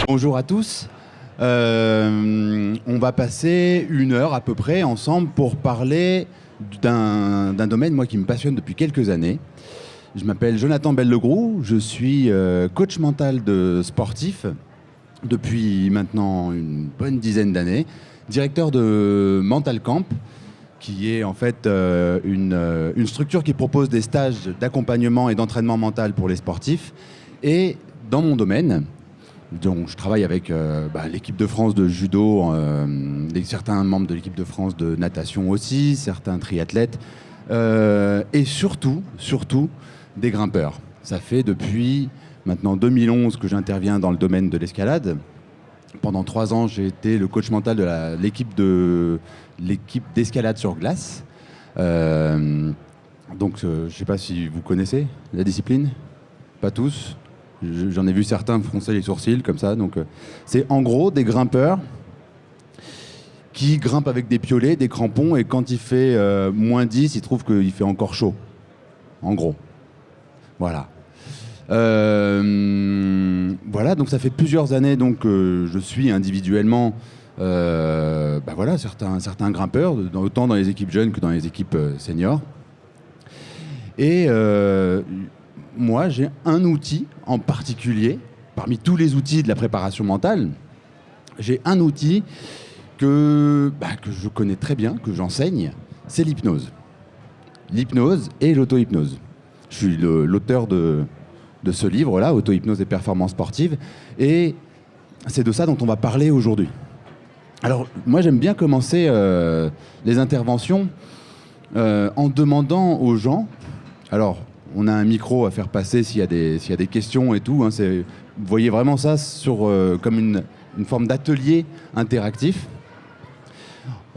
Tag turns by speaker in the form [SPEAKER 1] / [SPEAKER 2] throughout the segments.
[SPEAKER 1] Bonjour à tous. On va passer 1 heure à peu près ensemble pour parler d'un domaine moi, qui me passionne depuis quelques années. Je m'appelle Jonathan Bellegroux, je suis coach mental de sportifs depuis maintenant une bonne dizaine d'années, directeur de Mental Camp, qui est en fait une structure qui propose des stages d'accompagnement et d'entraînement mental pour les sportifs. Et dans mon domaine, donc, je travaille avec l'équipe de France de judo, certains membres de l'équipe de France de natation aussi, certains triathlètes, et surtout des grimpeurs. Ça fait depuis maintenant 2011 que j'interviens dans le domaine de l'escalade. Pendant 3 ans, j'ai été le coach mental de l'équipe d'escalade sur glace. Je ne sais pas si vous connaissez la discipline. Pas tous. J'en ai vu certains froncer les sourcils comme ça. Donc, c'est en gros des grimpeurs qui grimpent avec des piolets, des crampons, et quand il fait moins 10, ils trouvent qu'il fait encore chaud. En gros. Voilà. Voilà, donc ça fait plusieurs années donc, que je suis individuellement certains grimpeurs, autant dans les équipes jeunes que dans les équipes seniors. Et moi, j'ai un outil en particulier, parmi tous les outils de la préparation mentale, j'ai un outil que je connais très bien, que j'enseigne, c'est l'hypnose. L'hypnose et l'auto-hypnose. Je suis l'auteur de ce livre-là, Auto-hypnose et performance sportive, et c'est de ça dont on va parler aujourd'hui. Alors, moi, j'aime bien commencer les interventions en demandant aux gens, alors, on a un micro à faire passer s'il y a des questions et tout. Hein, vous voyez vraiment ça comme une forme d'atelier interactif.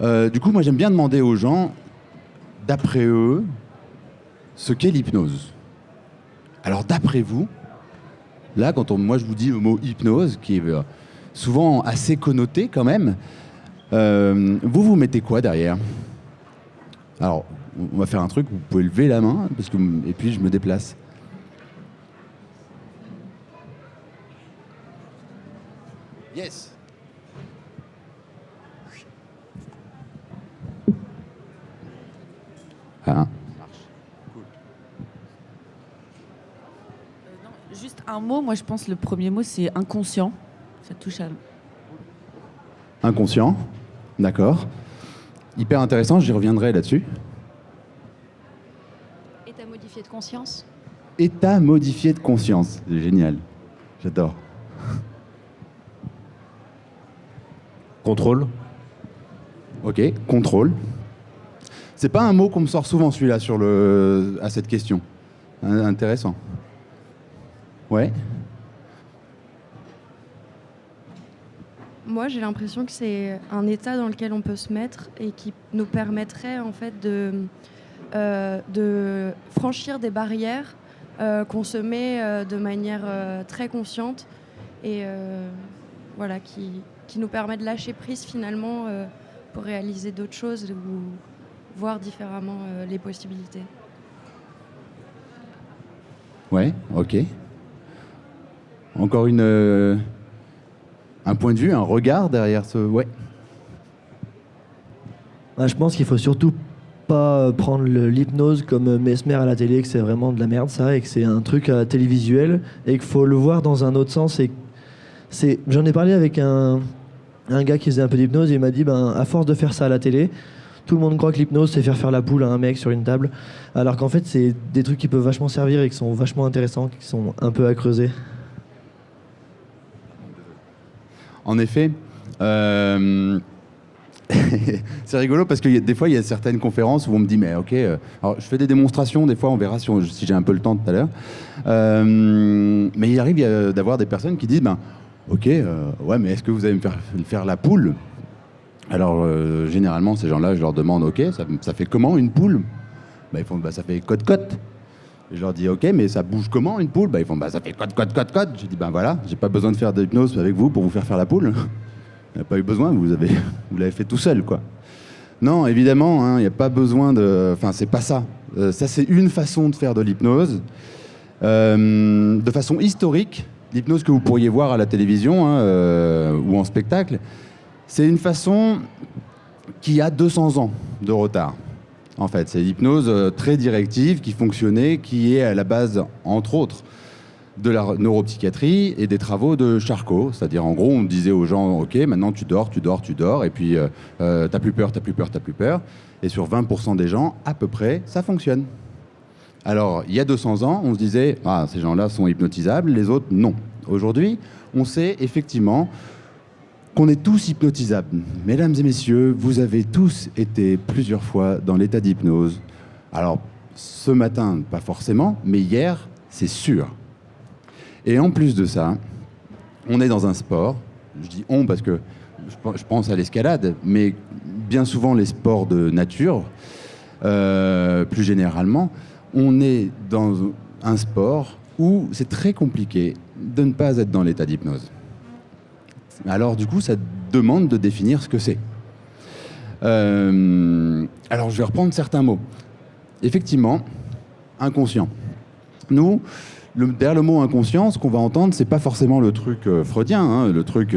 [SPEAKER 1] Du coup, moi, j'aime bien demander aux gens, d'après eux, ce qu'est l'hypnose. Alors, d'après vous, là, moi, je vous dis le mot hypnose, qui est souvent assez connoté quand même, vous mettez quoi derrière ? Alors, on va faire un truc, vous pouvez lever la main, et puis je me déplace. Yes. Ah.
[SPEAKER 2] Juste un mot, moi je pense le premier mot c'est inconscient. Ça touche à...
[SPEAKER 1] Inconscient, d'accord. Hyper intéressant, j'y reviendrai là-dessus.
[SPEAKER 3] État modifié de conscience.
[SPEAKER 1] État modifié de conscience, c'est génial, j'adore.
[SPEAKER 4] Contrôle.
[SPEAKER 1] Ok, contrôle. C'est pas un mot qu'on me sort souvent celui-là à cette question. Intéressant. Ouais.
[SPEAKER 5] Moi, j'ai l'impression que c'est un état dans lequel on peut se mettre et qui nous permettrait en fait de franchir des barrières qu'on se met de manière très consciente et voilà, qui nous permet de lâcher prise finalement pour réaliser d'autres choses ou voir différemment les possibilités.
[SPEAKER 1] Ouais, ok. Encore un point de vue, un regard derrière ce... Ouais.
[SPEAKER 4] Je pense qu'il faut surtout pas prendre l'hypnose comme Mesmer à la télé, que c'est vraiment de la merde ça, et que c'est un truc télévisuel, et qu'il faut le voir dans un autre sens. J'en ai parlé avec un gars qui faisait un peu d'hypnose, et il m'a dit, à force de faire ça à la télé, tout le monde croit que l'hypnose, c'est faire la poule à un mec sur une table, alors qu'en fait, c'est des trucs qui peuvent vachement servir et qui sont vachement intéressants, qui sont un peu à creuser.
[SPEAKER 1] En effet, c'est rigolo parce que des fois, il y a certaines conférences où on me dit, mais ok, alors je fais des démonstrations, des fois, on verra si j'ai un peu le temps tout à l'heure. Mais il arrive d'avoir des personnes qui disent, ok, ouais, mais est-ce que vous allez me faire la poule ? Alors, généralement, ces gens-là, je leur demande, ok, ça fait comment une poule ? Ils font, ça fait cote-cote. Et je leur dis, ok, mais ça bouge comment une poule ? Ils font, ça fait cote. J'ai dit, voilà, j'ai pas besoin de faire d'hypnose avec vous pour vous faire la poule. Il n'y a pas eu besoin, vous l'avez fait tout seul, quoi. Non, évidemment, il n'y a pas besoin de... Enfin, c'est pas ça. Ça, c'est une façon de faire de l'hypnose. De façon historique, l'hypnose que vous pourriez voir à la télévision hein, ou en spectacle, c'est une façon qui a 200 ans de retard. En fait, c'est l'hypnose très directive qui fonctionnait, qui est à la base, entre autres, de la neuropsychiatrie et des travaux de Charcot. C'est-à-dire, en gros, on disait aux gens, OK, maintenant tu dors, et puis t'as plus peur. Et sur 20% des gens, à peu près, ça fonctionne. Alors, il y a 200 ans, on se disait, ah, ces gens-là sont hypnotisables, les autres, non. Aujourd'hui, on sait effectivement qu'on est tous hypnotisables. Mesdames et messieurs, vous avez tous été plusieurs fois dans l'état d'hypnose. Alors, ce matin, pas forcément, mais hier, c'est sûr. Et en plus de ça, on est dans un sport, je dis on parce que je pense à l'escalade, mais bien souvent les sports de nature, plus généralement, on est dans un sport où c'est très compliqué de ne pas être dans l'état d'hypnose. Alors du coup, ça demande de définir ce que c'est. Alors je vais reprendre certains mots. Effectivement, inconscient. Nous, derrière le mot inconscient, ce qu'on va entendre, c'est pas forcément le truc freudien, hein, le truc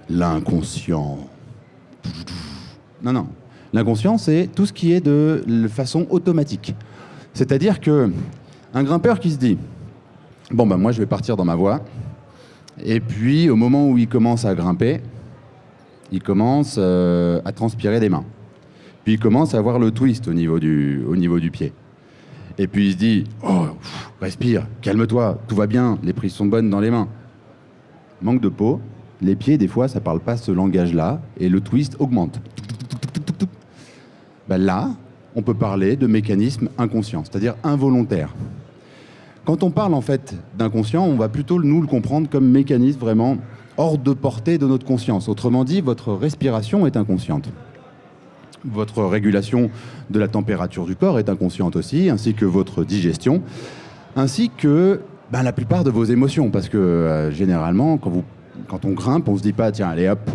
[SPEAKER 1] l'inconscient. Non. L'inconscient, c'est tout ce qui est de façon automatique. C'est-à-dire que un grimpeur qui se dit « Bon, ben moi, je vais partir dans ma voie », et puis, au moment où il commence à grimper, il commence à transpirer des mains. Puis, il commence à avoir le twist au niveau du pied. Et puis, il se dit « Oh, respire, calme-toi, tout va bien, les prises sont bonnes dans les mains. » Manque de peau, les pieds, des fois, ça parle pas ce langage-là, et le twist augmente. Ben là, on peut parler de mécanisme inconscient, c'est-à-dire involontaire. Quand on parle en fait d'inconscient, on va plutôt nous le comprendre comme mécanisme vraiment hors de portée de notre conscience. Autrement dit, votre respiration est inconsciente. Votre régulation de la température du corps est inconsciente aussi, ainsi que votre digestion, ainsi que la plupart de vos émotions. Parce que généralement, quand on grimpe, on se dit pas, tiens, allez hop,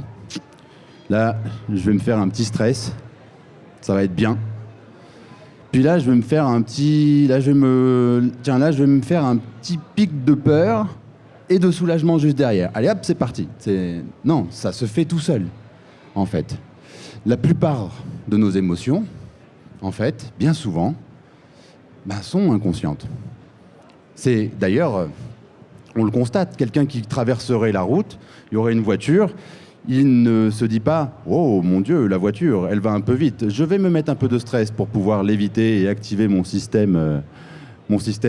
[SPEAKER 1] là, je vais me faire un petit stress. Ça va être bien. Puis là, je vais me faire un petit pic de peur et de soulagement juste derrière. Allez hop, c'est parti. Non, ça se fait tout seul, en fait. La plupart de nos émotions, en fait, bien souvent, sont inconscientes. C'est d'ailleurs, on le constate, quelqu'un qui traverserait la route, il y aurait une voiture. Il ne se dit pas « Oh mon Dieu, la voiture, elle va un peu vite. Je vais me mettre un peu de stress pour pouvoir l'éviter et activer mon système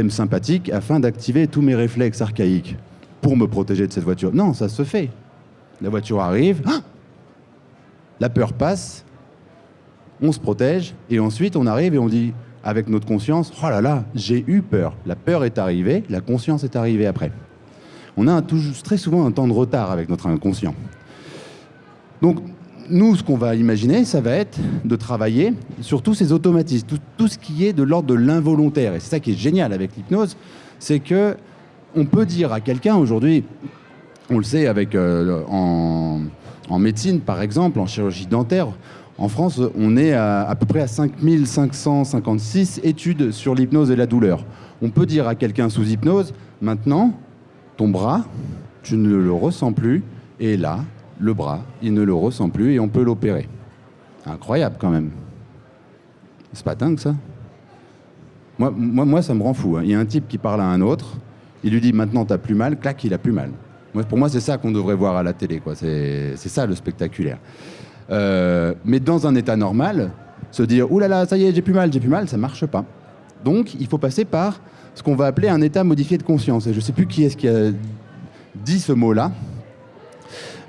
[SPEAKER 1] sympathique afin d'activer tous mes réflexes archaïques pour me protéger de cette voiture. » Non, ça se fait. La voiture arrive, la peur passe, on se protège et ensuite on arrive et on dit avec notre conscience « Oh là là, j'ai eu peur. » La peur est arrivée, la conscience est arrivée après. On a très souvent un temps de retard avec notre inconscient. Donc, nous, ce qu'on va imaginer, ça va être de travailler sur tous ces automatismes, tout ce qui est de l'ordre de l'involontaire. Et c'est ça qui est génial avec l'hypnose, c'est que on peut dire à quelqu'un aujourd'hui, on le sait en médecine par exemple, en chirurgie dentaire, en France, on est à peu près à 5556 études sur l'hypnose et la douleur. On peut dire à quelqu'un sous hypnose, maintenant, ton bras, tu ne le ressens plus, et là, le bras, il ne le ressent plus et on peut l'opérer. Incroyable quand même. C'est pas dingue ça ? Moi, ça me rend fou. Hein. Il y a un type qui parle à un autre, il lui dit maintenant t'as plus mal, clac, il a plus mal. Pour moi, c'est ça qu'on devrait voir à la télé, quoi. C'est ça le spectaculaire. Mais dans un état normal, se dire oulala, ça y est, j'ai plus mal, ça marche pas. Donc, il faut passer par ce qu'on va appeler un état modifié de conscience. Et je sais plus qui est-ce qui a dit ce mot-là.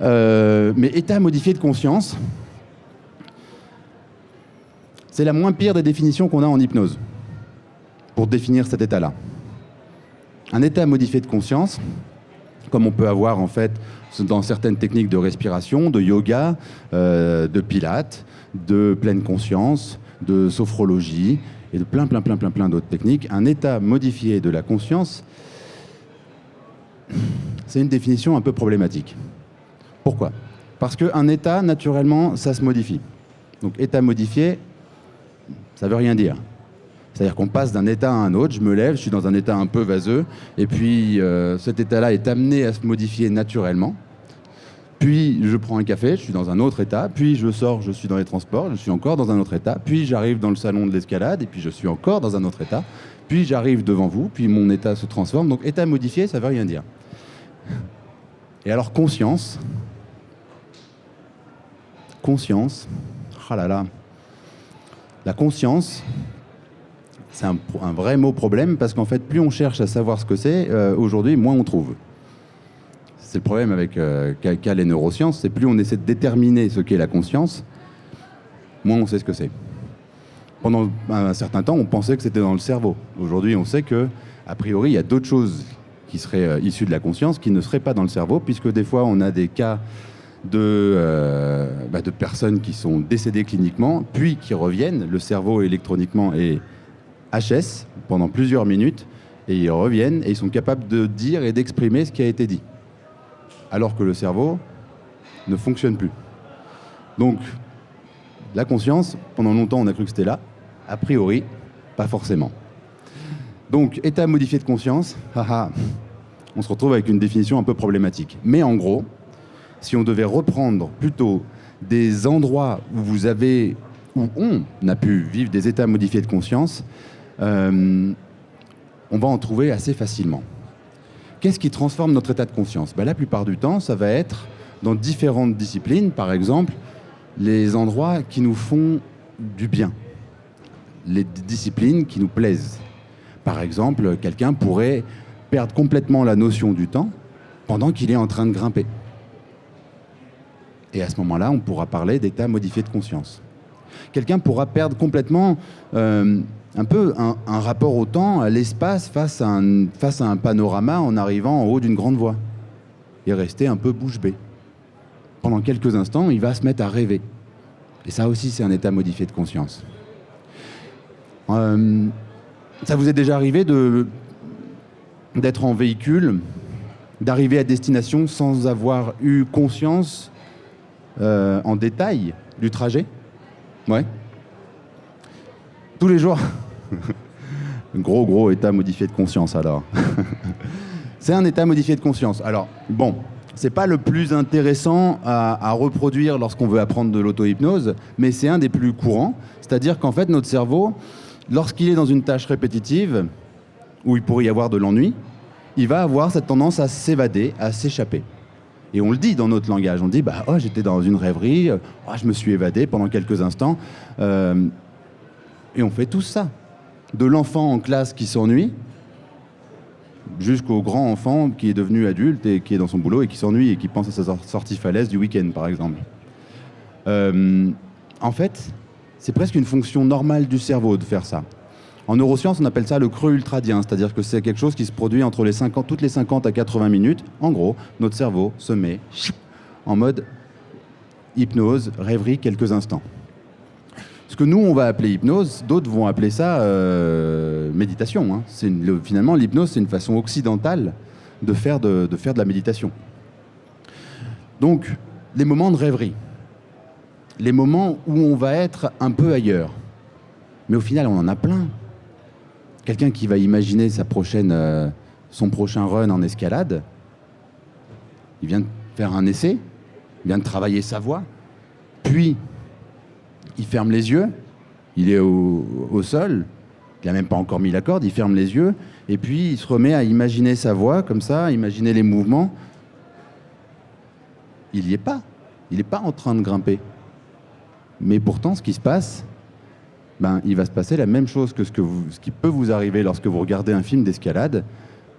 [SPEAKER 1] Mais état modifié de conscience, c'est la moins pire des définitions qu'on a en hypnose pour définir cet état-là. Un état modifié de conscience, comme on peut avoir en fait dans certaines techniques de respiration, de yoga, de pilates, de pleine conscience, de sophrologie et de plein d'autres techniques. Un état modifié de la conscience, c'est une définition un peu problématique. Pourquoi ? Parce qu'un état, naturellement, ça se modifie. Donc, état modifié, ça ne veut rien dire. C'est-à-dire qu'on passe d'un état à un autre, je me lève, je suis dans un état un peu vaseux, et puis cet état-là est amené à se modifier naturellement. Puis je prends un café, je suis dans un autre état, puis je sors, je suis dans les transports, je suis encore dans un autre état, puis j'arrive dans le salon de l'escalade, et puis je suis encore dans un autre état, puis j'arrive devant vous, puis mon état se transforme. Donc état modifié, ça veut rien dire. Et alors conscience, ah là là, la conscience, c'est un vrai mot problème parce qu'en fait, plus on cherche à savoir ce que c'est, aujourd'hui, moins on trouve. C'est le problème avec qu'a les neurosciences, c'est plus on essaie de déterminer ce qu'est la conscience, moins on sait ce que c'est. Pendant un certain temps, on pensait que c'était dans le cerveau. Aujourd'hui, on sait que, a priori, il y a d'autres choses qui seraient issues de la conscience qui ne seraient pas dans le cerveau, puisque des fois, on a des cas de personnes qui sont décédées cliniquement, puis qui reviennent. Le cerveau électroniquement est HS pendant plusieurs minutes, et ils reviennent et ils sont capables de dire et d'exprimer ce qui a été dit. Alors que le cerveau ne fonctionne plus. Donc, la conscience, pendant longtemps, on a cru que c'était là. A priori, pas forcément. Donc, état modifié de conscience, on se retrouve avec une définition un peu problématique. Mais en gros, si on devait reprendre plutôt des endroits où on a pu vivre des états modifiés de conscience, on va en trouver assez facilement. Qu'est-ce qui transforme notre état de conscience ? La plupart du temps, ça va être dans différentes disciplines, par exemple, les endroits qui nous font du bien, les disciplines qui nous plaisent. Par exemple, quelqu'un pourrait perdre complètement la notion du temps pendant qu'il est en train de grimper. Et à ce moment-là, on pourra parler d'état modifié de conscience. Quelqu'un pourra perdre complètement un peu un rapport au temps, à l'espace, face à un panorama en arrivant en haut d'une grande voie. Et rester un peu bouche bée. Pendant quelques instants, il va se mettre à rêver. Et ça aussi, c'est un état modifié de conscience. Ça vous est déjà arrivé d'être en véhicule, d'arriver à destination sans avoir eu conscience en détail du trajet ? Ouais. Tous les jours. Gros état modifié de conscience, alors. C'est un état modifié de conscience. Alors, bon, c'est pas le plus intéressant à reproduire lorsqu'on veut apprendre de l'auto-hypnose, mais c'est un des plus courants. C'est-à-dire qu'en fait, notre cerveau, lorsqu'il est dans une tâche répétitive, où il pourrait y avoir de l'ennui, il va avoir cette tendance à s'évader, à s'échapper. Et on le dit dans notre langage, on dit j'étais dans une rêverie, je me suis évadé pendant quelques instants. Et on fait tout ça. De l'enfant en classe qui s'ennuie, jusqu'au grand enfant qui est devenu adulte et qui est dans son boulot et qui s'ennuie et qui pense à sa sortie falaise du week-end, par exemple. En fait, c'est presque une fonction normale du cerveau de faire ça. En neurosciences, on appelle ça le creux ultradien, c'est-à-dire que c'est quelque chose qui se produit entre toutes les 50 à 80 minutes. En gros, notre cerveau se met en mode hypnose, rêverie, quelques instants. Ce que nous, on va appeler hypnose, d'autres vont appeler ça méditation. Hein. Finalement, l'hypnose, c'est une façon occidentale de faire de la méditation. Donc, les moments de rêverie, les moments où on va être un peu ailleurs. Mais au final, on en a plein. Quelqu'un qui va imaginer son prochain run en escalade, il vient de faire un essai, il vient de travailler sa voix, puis il ferme les yeux, il est au sol, il n'a même pas encore mis la corde, il ferme les yeux, et puis il se remet à imaginer sa voix comme ça, imaginer les mouvements. Il n'y est pas. Il n'est pas en train de grimper. Mais pourtant, ce qui se passe, il va se passer la même chose que ce qui peut vous arriver lorsque vous regardez un film d'escalade.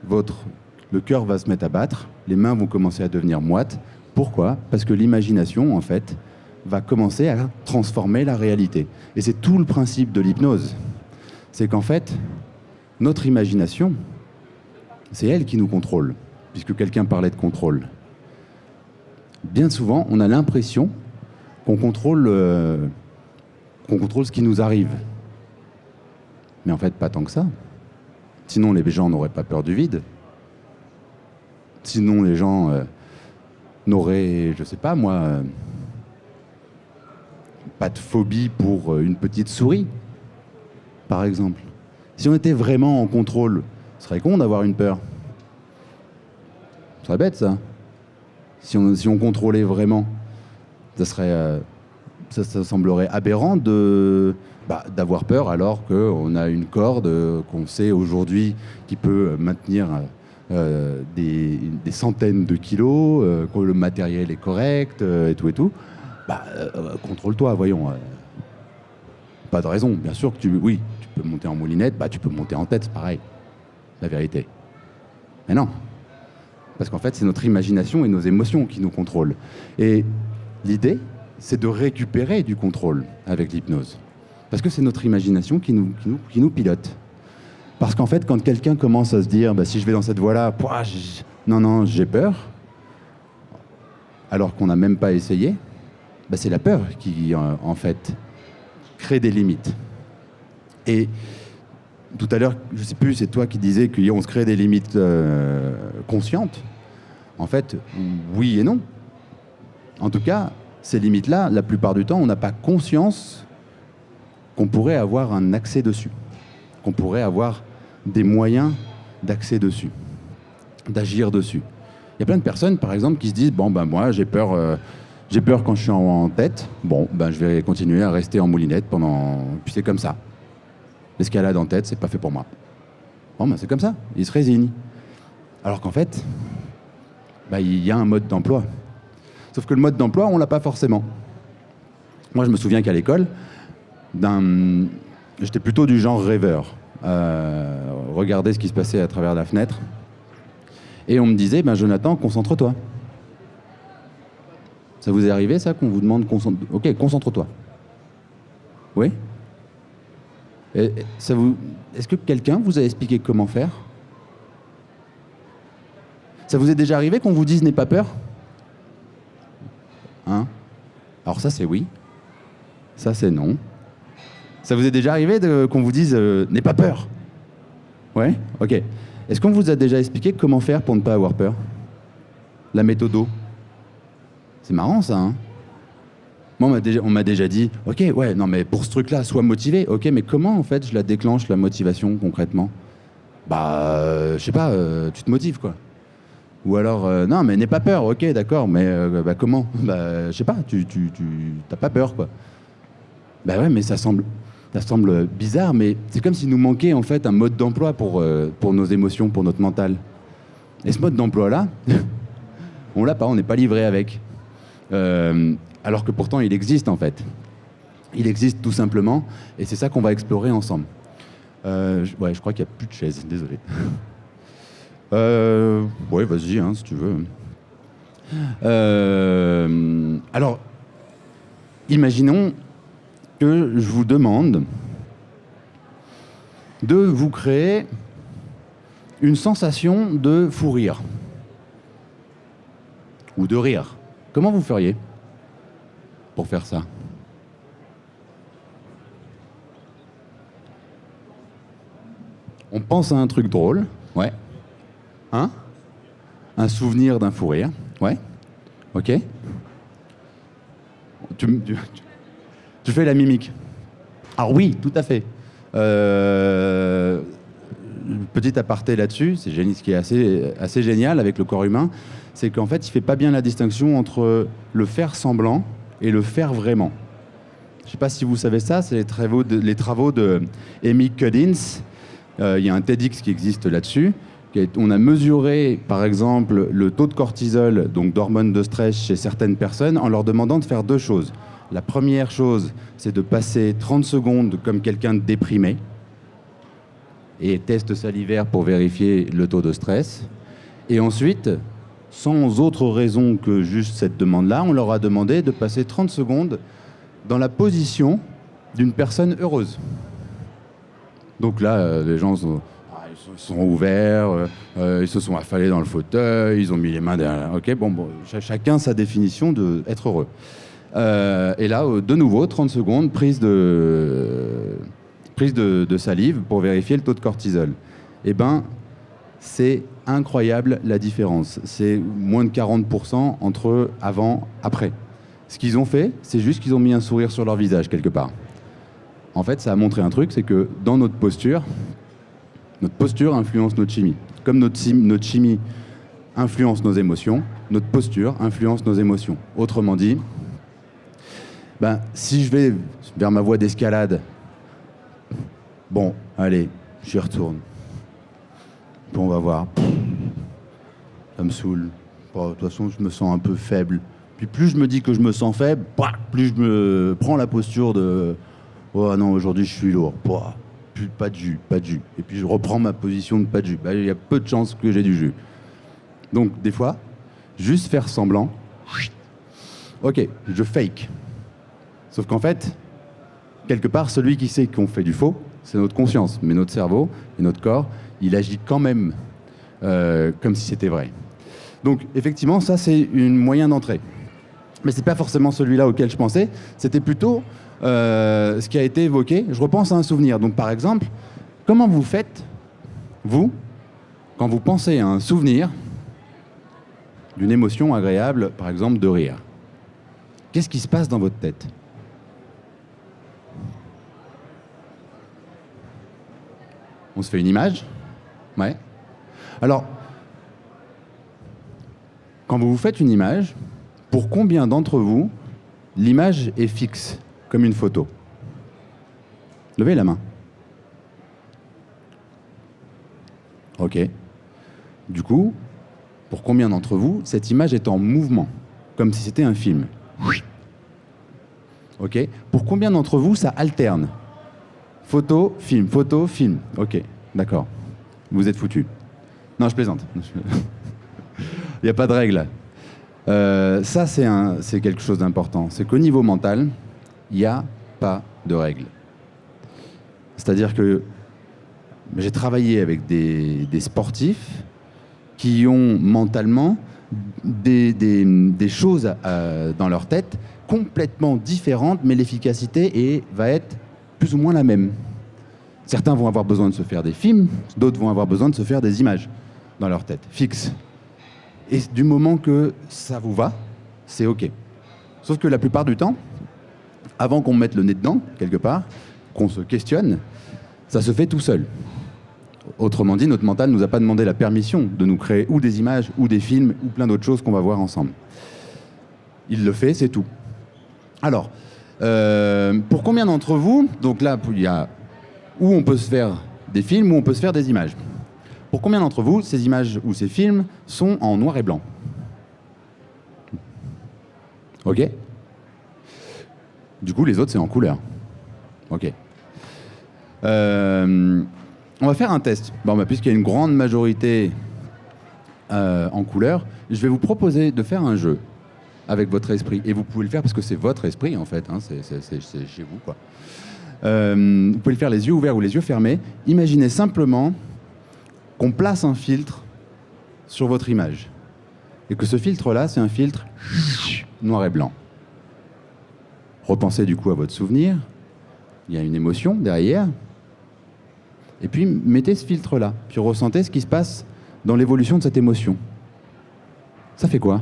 [SPEAKER 1] Le cœur va se mettre à battre, les mains vont commencer à devenir moites. Pourquoi ? Parce que l'imagination, en fait, va commencer à transformer la réalité. Et c'est tout le principe de l'hypnose. C'est qu'en fait, notre imagination, c'est elle qui nous contrôle, puisque quelqu'un parlait de contrôle. Bien souvent, on a l'impression qu'on contrôle ce qui nous arrive. Mais en fait, pas tant que ça. Sinon, les gens n'auraient pas peur du vide. Sinon, les gens n'auraient, je sais pas moi, pas de phobie pour une petite souris, par exemple. Si on était vraiment en contrôle, ce serait con d'avoir une peur. Ce serait bête, ça. Si on contrôlait vraiment, ça serait, ça semblerait aberrant d'avoir peur alors qu'on a une corde qu'on sait aujourd'hui qui peut maintenir des centaines de kilos, que le matériel est correct et tout et tout. Contrôle-toi, voyons. Pas de raison. Bien sûr que tu peux monter en moulinette, tu peux monter en tête, c'est pareil. La vérité. Mais non. Parce qu'en fait, c'est notre imagination et nos émotions qui nous contrôlent. Et l'idée, c'est de récupérer du contrôle avec l'hypnose. Parce que c'est notre imagination qui nous pilote. Parce qu'en fait, quand quelqu'un commence à se dire si je vais dans cette voie-là, non, j'ai peur, alors qu'on n'a même pas essayé, c'est la peur qui, en fait, crée des limites. Et tout à l'heure, je ne sais plus, c'est toi qui disais qu'on se crée des limites conscientes. En fait, oui et non. En tout cas, ces limites-là, la plupart du temps, on n'a pas conscience qu'on pourrait avoir un accès dessus, qu'on pourrait avoir des moyens d'accès dessus, d'agir dessus. Il y a plein de personnes, par exemple, qui se disent moi, j'ai peur quand je suis en tête. Je vais continuer à rester en moulinette pendant. Puis c'est comme ça. L'escalade en tête, c'est pas fait pour moi. C'est comme ça. Ils se résignent. Alors qu'en fait, il y a un mode d'emploi. Sauf que le mode d'emploi, on l'a pas forcément. Moi, je me souviens qu'à l'école, j'étais plutôt du genre rêveur. Regarder ce qui se passait à travers la fenêtre. Et on me disait, Jonathan, concentre-toi. Ça vous est arrivé, ça, qu'on vous demande Ok, concentre-toi. Oui ? Est-ce que quelqu'un vous a expliqué comment faire ? Ça vous est déjà arrivé qu'on vous dise « n'aie pas peur » ? Alors ça, c'est oui. Ça, c'est non. Ça vous est déjà arrivé qu'on vous dise « n'aie pas peur » ? Ouais ? Ok. Est-ce qu'on vous a déjà expliqué comment faire pour ne pas avoir peur ? La méthodo. C'est marrant, ça, hein ? Moi, on m'a déjà dit « Ok, ouais, non, mais pour ce truc-là, sois motivé. Ok, mais comment, en fait, je la déclenche, la motivation, concrètement ? Je sais pas, tu te motives, quoi. Ou alors, non, mais n'aie pas peur. Ok, d'accord, mais comment ? Je sais pas, tu t'as pas peur, quoi. Ouais, mais ça semble bizarre, mais c'est comme s'il nous manquait, en fait, un mode d'emploi pour nos émotions, pour notre mental. Et ce mode d'emploi-là, on l'a pas, on n'est pas livré avec. Alors que pourtant, il existe, en fait. Il existe tout simplement, et c'est ça qu'on va explorer ensemble. Je crois qu'il n'y a plus de chaises, désolé. Ouais, vas-y, si tu veux. Alors, imaginons que je vous demande de vous créer une sensation de fou rire. Ou de rire. Comment vous feriez pour faire ça ? On pense à un truc drôle, ouais. Un souvenir d'un fou rire, ouais. Ok. Tu fais la mimique. Alors oui, tout à fait. Petit aparté là-dessus, c'est ce qui est assez génial avec le corps humain, c'est qu'en fait, il ne fait pas bien la distinction entre le faire semblant et le faire vraiment. Je ne sais pas si vous savez ça, c'est les travaux de Amy Cuddins. Il y a un TEDx qui existe là-dessus. On a mesuré, par exemple, le taux de cortisol, donc d'hormones de stress chez certaines personnes, en leur demandant de faire deux choses. La première chose, c'est de passer 30 secondes comme quelqu'un de déprimé et test salivaire pour vérifier le taux de stress. Et ensuite, sans autre raison que juste cette demande-là, on leur a demandé de passer 30 secondes dans la position d'une personne heureuse. Donc là, les gens sont ouverts, ils se sont affalés dans le fauteuil, ils ont mis les mains derrière. Ok, chacun sa définition d'être heureux. Et là, de nouveau, 30 secondes, prise de salive pour vérifier le taux de cortisol. Eh bien, c'est incroyable la différence. C'est moins de 40% entre avant et après. Ce qu'ils ont fait, c'est juste qu'ils ont mis un sourire sur leur visage quelque part. En fait, ça a montré un truc, c'est que dans notre posture, Notre posture influence notre chimie. Comme notre chimie influence nos émotions, notre posture influence nos émotions. Autrement dit, si je vais vers ma voie d'escalade, bon, allez, j'y retourne. Bon, on va voir. Ça me saoule. Bon, de toute façon, je me sens un peu faible. Puis plus je me dis que je me sens faible, plus je me prends la posture de « Oh non, aujourd'hui je suis lourd. Plus pas de jus, pas de jus. » Et puis je reprends ma position de pas de jus. Il y a peu de chances que j'ai du jus. Donc des fois, juste faire semblant. Ok, je fake. Sauf qu'en fait, quelque part, celui qui sait qu'on fait du faux, c'est notre conscience. Mais notre cerveau et notre corps, il agit quand même comme si c'était vrai. Donc effectivement, ça c'est un moyen d'entrée. Mais c'est pas forcément celui-là auquel je pensais. C'était plutôt ce qui a été évoqué. Je repense à un souvenir. Donc par exemple, comment vous faites, vous, quand vous pensez à un souvenir d'une émotion agréable, par exemple de rire? Qu'est-ce qui se passe dans votre tête? On se fait une image? Ouais. Alors, quand vous vous faites une image, pour combien d'entre vous, l'image est fixe, comme une photo? Levez la main. Ok. Du coup, pour combien d'entre vous, cette image est en mouvement, comme si c'était un film? Ok. Pour combien d'entre vous, ça alterne? Photo, film, photo, film. Ok, d'accord. Vous êtes foutus. Non, je plaisante. Il n'y a pas de règle. Ça, c'est quelque chose d'important. C'est qu'au niveau mental, il n'y a pas de règle. C'est-à-dire que j'ai travaillé avec des sportifs qui ont mentalement des choses dans leur tête complètement différentes, mais l'efficacité va être plus ou moins la même. Certains vont avoir besoin de se faire des films, d'autres vont avoir besoin de se faire des images dans leur tête, fixes. Et du moment que ça vous va, c'est OK. Sauf que la plupart du temps, avant qu'on mette le nez dedans, quelque part, qu'on se questionne, ça se fait tout seul. Autrement dit, notre mental ne nous a pas demandé la permission de nous créer ou des images, ou des films, ou plein d'autres choses qu'on va voir ensemble. Il le fait, c'est tout. Alors, pour combien d'entre vous, donc là, il y a où on peut se faire des films, où on peut se faire des images. Pour combien d'entre vous, ces images ou ces films sont en noir et blanc? Ok. Du coup, les autres, c'est en couleur. Ok. On va faire un test. Bon, puisqu'il y a une grande majorité en couleur, je vais vous proposer de faire un jeu avec votre esprit. Et vous pouvez le faire parce que c'est votre esprit, en fait. Hein, c'est chez vous, quoi. Vous pouvez le faire les yeux ouverts ou les yeux fermés. Imaginez simplement qu'on place un filtre sur votre image. Et que ce filtre-là, c'est un filtre noir et blanc. Repensez du coup à votre souvenir. Il y a une émotion derrière. Et puis, mettez ce filtre-là. Puis ressentez ce qui se passe dans l'évolution de cette émotion. Ça fait quoi?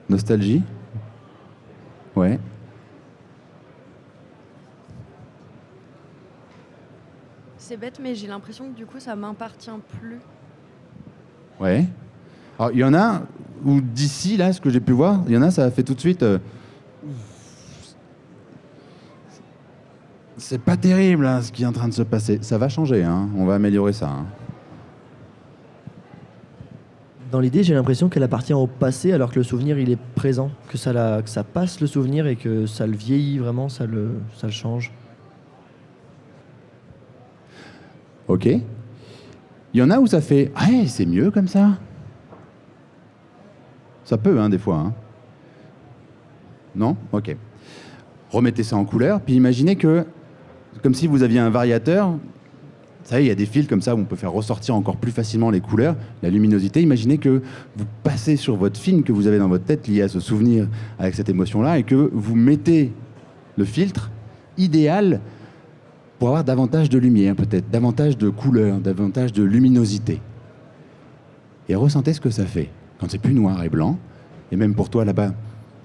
[SPEAKER 1] Nostalgie? Ouais.
[SPEAKER 5] C'est bête, mais j'ai l'impression que du coup, ça m'appartient plus.
[SPEAKER 1] Ouais. Alors, il y en a où d'ici, là, ce que j'ai pu voir, il y en a, ça a fait tout de suite... c'est pas terrible, hein, ce qui est en train de se passer. Ça va changer, hein. On va améliorer ça. Hein.
[SPEAKER 4] Dans l'idée, j'ai l'impression qu'elle appartient au passé alors que le souvenir, il est présent. Que ça passe le souvenir et que ça le vieillit vraiment, ça le change.
[SPEAKER 1] Ok. Il y en a où ça fait « Ah, c'est mieux comme ça ». Ça peut, hein, des fois. Hein. Non? Ok. Remettez ça en couleur, puis imaginez que, comme si vous aviez un variateur, vous savez, il y a des fils comme ça où on peut faire ressortir encore plus facilement les couleurs, la luminosité. Imaginez que vous passez sur votre film que vous avez dans votre tête lié à ce souvenir avec cette émotion-là et que vous mettez le filtre idéal pour avoir davantage de lumière, peut-être, davantage de couleurs, davantage de luminosité. Et ressentez ce que ça fait. Quand c'est plus noir et blanc, et même pour toi là-bas,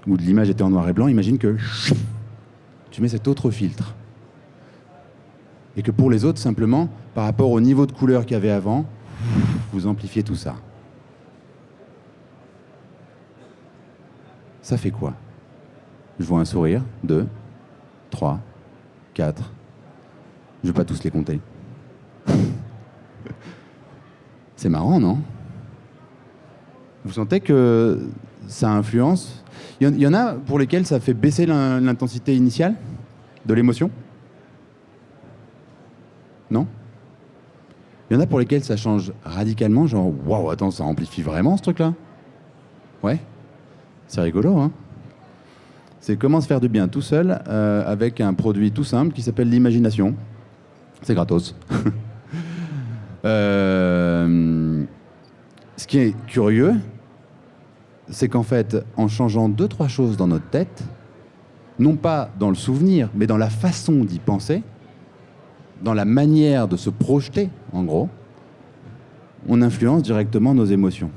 [SPEAKER 1] où l'image était en noir et blanc, imagine que tu mets cet autre filtre. Et que pour les autres, simplement, par rapport au niveau de couleur qu'il y avait avant, vous amplifiez tout ça. Ça fait quoi? Je vois un sourire, 2, 3, 4. Je ne vais pas tous les compter. C'est marrant, non? Vous sentez que ça influence? Il y en a pour lesquels ça fait baisser l'intensité initiale de l'émotion? Non? Il y en a pour lesquels ça change radicalement, genre waouh, attends, ça amplifie vraiment ce truc-là? Ouais? C'est rigolo, hein? C'est comment se faire du bien tout seul avec un produit tout simple qui s'appelle l'imagination. C'est gratos. Ce qui est curieux, c'est qu'en fait, en changeant 2-3 choses dans notre tête, non pas dans le souvenir, mais dans la façon d'y penser, dans la manière de se projeter, en gros, on influence directement nos émotions.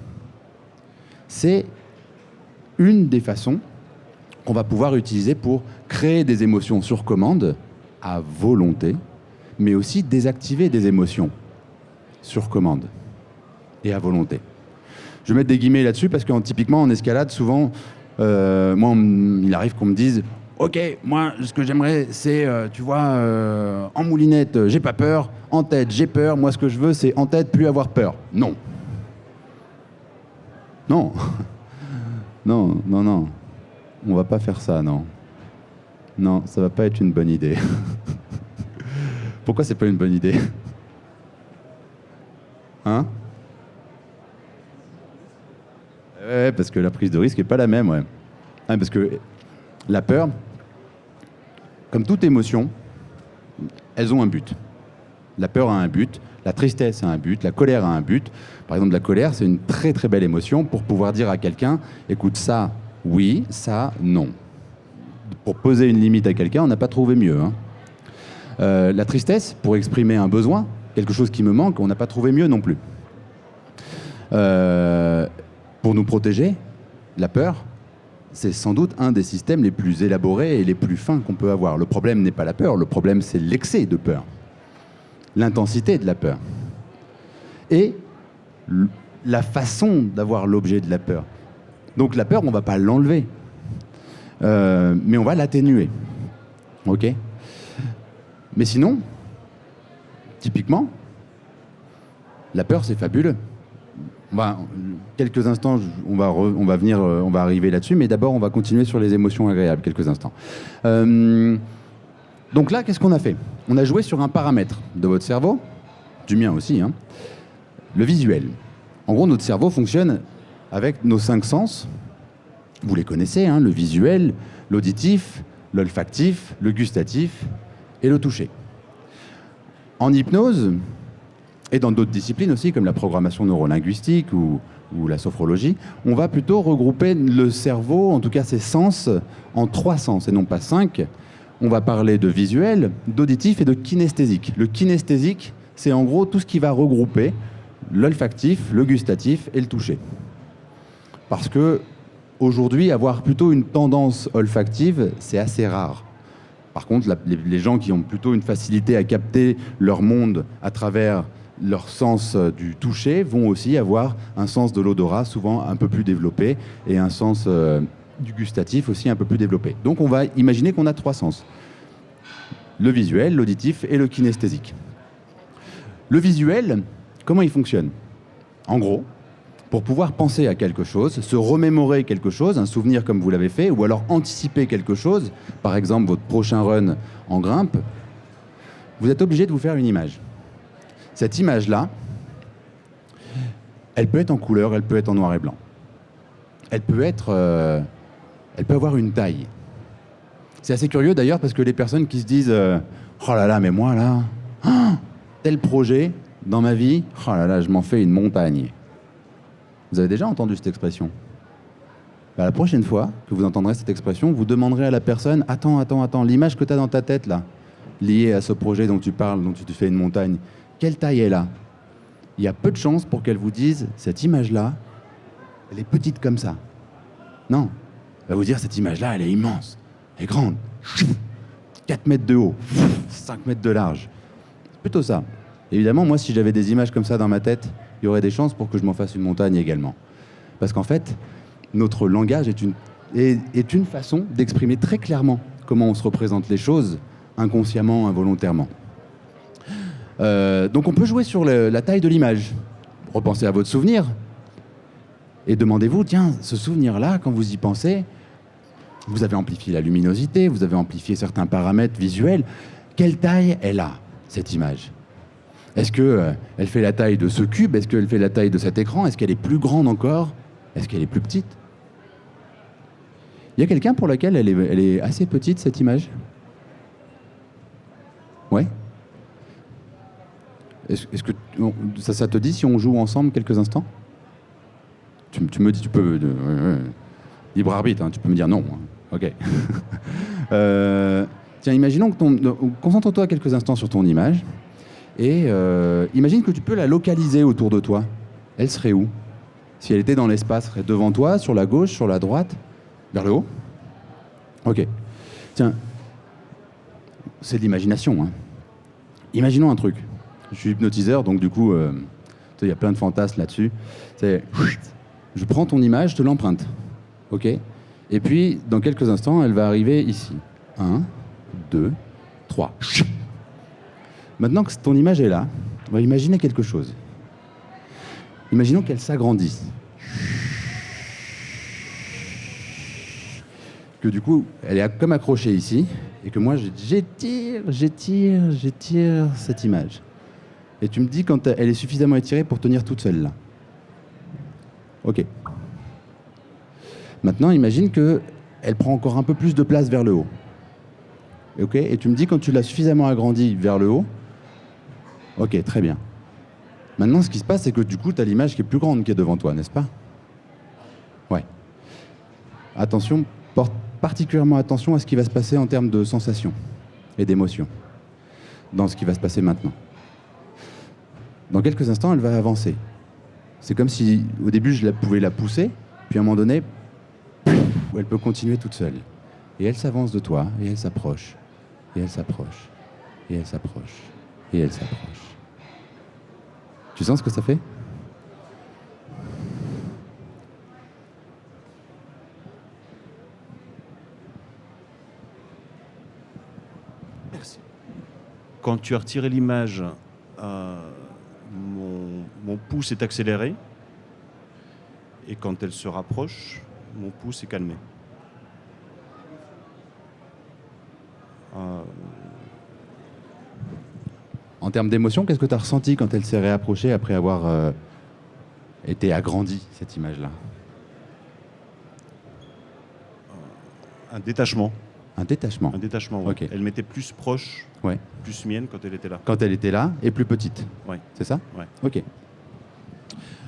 [SPEAKER 1] C'est une des façons qu'on va pouvoir utiliser pour créer des émotions sur commande, à volonté, mais aussi désactiver des émotions sur commande et à volonté. Je vais mettre des guillemets là-dessus parce que typiquement en escalade, souvent, il arrive qu'on me dise « Ok, moi, ce que j'aimerais, c'est, tu vois, en moulinette, j'ai pas peur, en tête, j'ai peur, moi, ce que je veux, c'est en tête, plus avoir peur. » Non. Non. Non, non, non. On va pas faire ça, non. Non, ça va pas être une bonne idée. Pourquoi c'est pas une bonne idée? Hein? Ouais, parce que la prise de risque est pas la même, ouais. Ah, parce que la peur, comme toute émotion, elles ont un but. La peur a un but, la tristesse a un but, la colère a un but. Par exemple, la colère, c'est une très très belle émotion pour pouvoir dire à quelqu'un, écoute, ça, oui, ça, non. Pour poser une limite à quelqu'un, on n'a pas trouvé mieux, hein. La tristesse, pour exprimer un besoin, quelque chose qui me manque, on n'a pas trouvé mieux non plus. Pour nous protéger, la peur, c'est sans doute un des systèmes les plus élaborés et les plus fins qu'on peut avoir. Le problème n'est pas la peur, le problème c'est l'excès de peur, l'intensité de la peur et la façon d'avoir l'objet de la peur. Donc la peur, on ne va pas l'enlever, mais on va l'atténuer. Ok ? Mais sinon, typiquement, la peur, c'est fabuleux. Quelques instants, on va arriver là-dessus, mais d'abord, on va continuer sur les émotions agréables, quelques instants. Donc là, qu'est-ce qu'on a fait? On a joué sur un paramètre de votre cerveau, du mien aussi, hein, le visuel. En gros, notre cerveau fonctionne avec nos 5 sens. Vous les connaissez, hein, le visuel, l'auditif, l'olfactif, le gustatif et le toucher. En hypnose, et dans d'autres disciplines aussi, comme la programmation neurolinguistique ou la sophrologie, on va plutôt regrouper le cerveau, en tout cas ses sens, en 3 sens et non pas 5. On va parler de visuel, d'auditif et de kinesthésique. Le kinesthésique, c'est en gros tout ce qui va regrouper l'olfactif, le gustatif et le toucher. Parce que aujourd'hui, avoir plutôt une tendance olfactive, c'est assez rare. Par contre, les gens qui ont plutôt une facilité à capter leur monde à travers leur sens du toucher vont aussi avoir un sens de l'odorat souvent un peu plus développé et un sens du gustatif aussi un peu plus développé. Donc on va imaginer qu'on a 3 sens. Le visuel, l'auditif et le kinesthésique. Le visuel, comment il fonctionne? En gros, pour pouvoir penser à quelque chose, se remémorer quelque chose, un souvenir comme vous l'avez fait, ou alors anticiper quelque chose, par exemple votre prochain run en grimpe, vous êtes obligé de vous faire une image. Cette image-là, elle peut être en couleur, elle peut être en noir et blanc. Elle peut avoir une taille. C'est assez curieux d'ailleurs parce que les personnes qui se disent oh là là, mais moi là, tel projet dans ma vie, oh là là, je m'en fais une montagne. Vous avez déjà entendu cette expression? La prochaine fois que vous entendrez cette expression, vous demanderez à la personne attends, l'image que tu as dans ta tête là, liée à ce projet dont tu parles, dont tu te fais une montagne, quelle taille elle a? Il y a peu de chances pour qu'elle vous dise cette image-là, elle est petite comme ça. Non, elle va vous dire cette image-là, elle est immense, elle est grande. 4 mètres de haut, 5 mètres de large. Plutôt ça. Évidemment, moi, si j'avais des images comme ça dans ma tête, il y aurait des chances pour que je m'en fasse une montagne également. Parce qu'en fait, notre langage est une façon d'exprimer très clairement comment on se représente les choses, inconsciemment, involontairement. Donc on peut jouer sur la taille de l'image. Repensez à votre souvenir et demandez-vous, tiens, ce souvenir-là, quand vous y pensez, vous avez amplifié la luminosité, vous avez amplifié certains paramètres visuels. Quelle taille elle a, cette image ? Est-ce qu'elle fait la taille de ce cube ? Est-ce qu'elle fait la taille de cet écran ? Est-ce qu'elle est plus grande encore ? Est-ce qu'elle est plus petite ? Il y a quelqu'un pour laquelle elle est assez petite, cette image ? Ouais ? Est-ce que ça te dit si on joue ensemble quelques instants ? Tu me dis, tu peux... libre arbitre, hein, tu peux me dire non. Ok. Tiens, imaginons que concentre-toi quelques instants sur ton image et imagine que tu peux la localiser autour de toi. Elle serait où ? Si elle était dans l'espace, elle serait devant toi, sur la gauche, sur la droite, vers le haut ? Ok. Tiens, c'est de l'imagination. Hein. Imaginons un truc. Je suis hypnotiseur, donc du coup, il y a plein de fantasmes là-dessus. C'est, je prends ton image, je te l'emprunte. Ok ? Et puis, dans quelques instants, elle va arriver ici. 1, 2, 3. Maintenant que ton image est là, on va imaginer quelque chose. Imaginons qu'elle s'agrandisse. Que du coup, elle est comme accrochée ici, et que moi, j'étire cette image. Et tu me dis quand elle est suffisamment étirée pour tenir toute seule là. Ok. Maintenant, imagine qu'elle prend encore un peu plus de place vers le haut. Ok. Et tu me dis quand tu l'as suffisamment agrandie vers le haut. Ok, très bien. Maintenant, ce qui se passe, c'est que du coup, tu as l'image qui est plus grande qui est devant toi, n'est-ce pas ? Ouais. Attention, porte particulièrement attention à ce qui va se passer en termes de sensations et d'émotions dans ce qui va se passer maintenant. Dans quelques instants, elle va avancer. C'est comme si, au début, je pouvais la pousser, puis à un moment donné, elle peut continuer toute seule. Et elle s'avance de toi, et elle s'approche, et elle s'approche, et elle s'approche, et elle s'approche. Tu sens ce que ça fait ?
[SPEAKER 6] Merci. Quand tu as retiré l'image, mon pouce est accéléré, et quand elle se rapproche, mon pouce est calmé.
[SPEAKER 1] En termes d'émotion, qu'est-ce que tu as ressenti quand elle s'est réapprochée après avoir été agrandie, cette image-là ?
[SPEAKER 6] Un détachement.
[SPEAKER 1] Un détachement.
[SPEAKER 6] Un détachement, ouais.
[SPEAKER 1] Ok.
[SPEAKER 6] Elle m'était plus proche,
[SPEAKER 1] Ouais.
[SPEAKER 6] plus mienne quand elle était là.
[SPEAKER 1] Quand elle était là et plus petite.
[SPEAKER 6] Ouais.
[SPEAKER 1] C'est ça ?
[SPEAKER 6] Ouais.
[SPEAKER 1] Ok.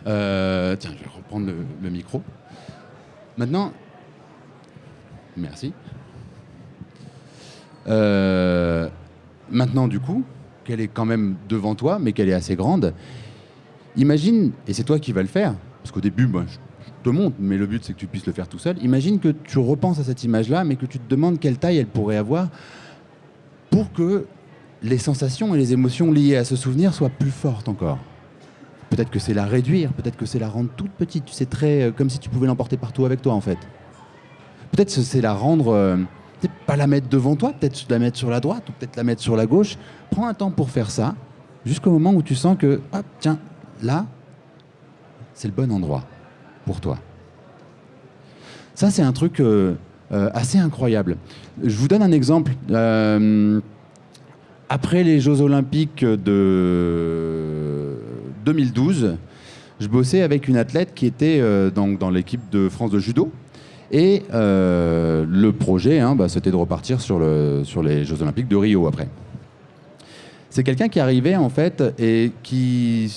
[SPEAKER 1] Tiens, je vais reprendre le micro. Maintenant, merci. Maintenant, du coup, qu'elle est quand même devant toi, mais qu'elle est assez grande, imagine, et c'est toi qui vas le faire, parce qu'au début, je te montre, mais le but, c'est que tu puisses le faire tout seul. Imagine que tu repenses à cette image-là, mais que tu te demandes quelle taille elle pourrait avoir pour que les sensations et les émotions liées à ce souvenir soient plus fortes encore. Peut-être que c'est la réduire, peut-être que c'est la rendre toute petite, tu sais, très comme si tu pouvais l'emporter partout avec toi, en fait. Peut-être que c'est la rendre, peut-être pas la mettre devant toi, peut-être la mettre sur la droite, ou peut-être la mettre sur la gauche. Prends un temps pour faire ça, jusqu'au moment où tu sens que, hop, tiens, là, c'est le bon endroit pour toi. Ça, c'est un truc assez incroyable. Je vous donne un exemple. Après les Jeux Olympiques de 2012, je bossais avec une athlète qui était dans l'équipe de France de judo. Et le projet, c'était de repartir sur les Jeux Olympiques de Rio après. C'est quelqu'un qui arrivait en fait et qui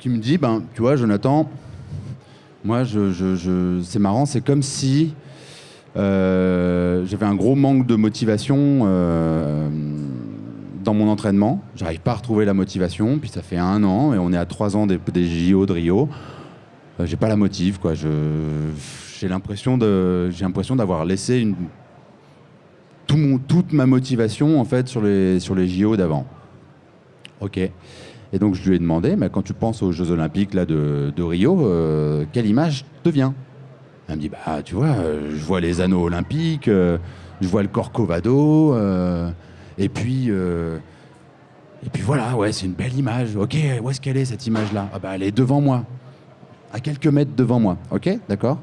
[SPEAKER 1] me dit, tu vois, Jonathan, moi, c'est marrant, c'est comme si j'avais un gros manque de motivation dans mon entraînement. J'arrive pas à retrouver la motivation, puis ça fait 1 an et on est à 3 ans des JO de Rio. J'ai pas la motive, quoi. J'ai l'impression d'avoir laissé toute ma motivation en fait sur les JO d'avant. Ok. Et donc je lui ai demandé, mais quand tu penses aux Jeux Olympiques là, de Rio, quelle image te vient? Elle me dit, bah tu vois, je vois les anneaux olympiques, je vois le Corcovado, et puis voilà, ouais, c'est une belle image. Ok, où est-ce qu'elle est cette image-là? Ah bah elle est devant moi, à quelques mètres devant moi. Ok, d'accord.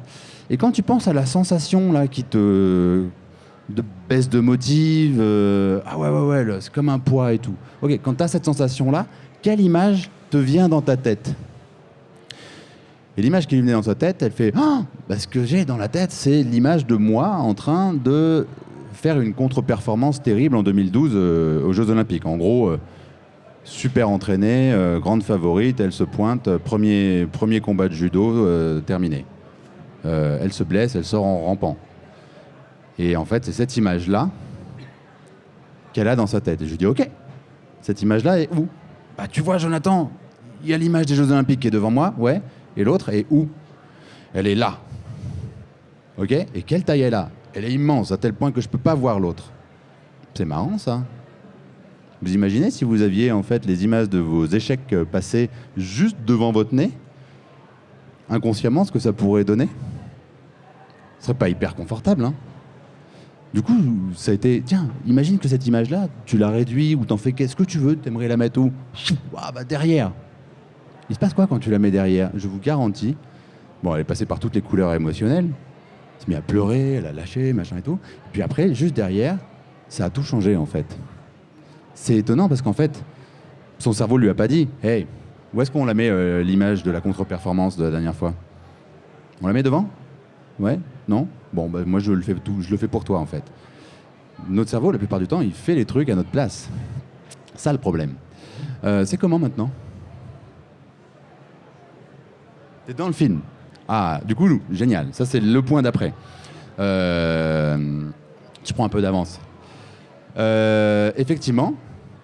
[SPEAKER 1] Et quand tu penses à la sensation là qui te de baisse de motive, ah ouais, ouais, ouais, là, c'est comme un poids et tout. Ok, quand tu as cette sensation-là, quelle image te vient dans ta tête? Et l'image qui lui venait dans sa tête, elle fait ah, bah, ce que j'ai dans la tête, c'est l'image de moi en train de faire une contre-performance terrible en 2012 aux Jeux Olympiques. En gros, super entraînée, grande favorite, elle se pointe, premier combat de judo terminé. Elle se blesse, elle sort en rampant. Et en fait, c'est cette image-là qu'elle a dans sa tête. Et je lui dis, ok, cette image-là est où? Bah, tu vois, Jonathan, il y a l'image des Jeux Olympiques qui est devant moi, ouais, et l'autre est où? Elle est là. Ok? Et quelle taille elle a? Elle est immense, à tel point que je peux pas voir l'autre. C'est marrant, ça. Vous imaginez si vous aviez en fait les images de vos échecs passés juste devant votre nez? Inconsciemment, ce que ça pourrait donner? Ce serait pas hyper confortable, hein? Du coup, ça a été, tiens, imagine que cette image-là, tu la réduis ou t'en fais qu'est-ce que tu veux, t'aimerais la mettre où? Ah bah derrière. Il se passe quoi quand tu la mets derrière? Je vous garantis. Bon, elle est passée par toutes les couleurs émotionnelles. Elle s'est mise à pleurer, elle a lâché, machin et tout. Et puis après, juste derrière, ça a tout changé en fait. C'est étonnant parce qu'en fait, son cerveau lui a pas dit, hey, où est-ce qu'on la met l'image de la contre-performance de la dernière fois? On la met devant? Ouais? Non? Bon, bah, moi je le fais pour toi en fait. Notre cerveau, la plupart du temps, il fait les trucs à notre place. Ça le problème. C'est comment maintenant? T'es dans le film. Ah, du coup, génial. Ça, c'est le point d'après. Je prends un peu d'avance. Effectivement,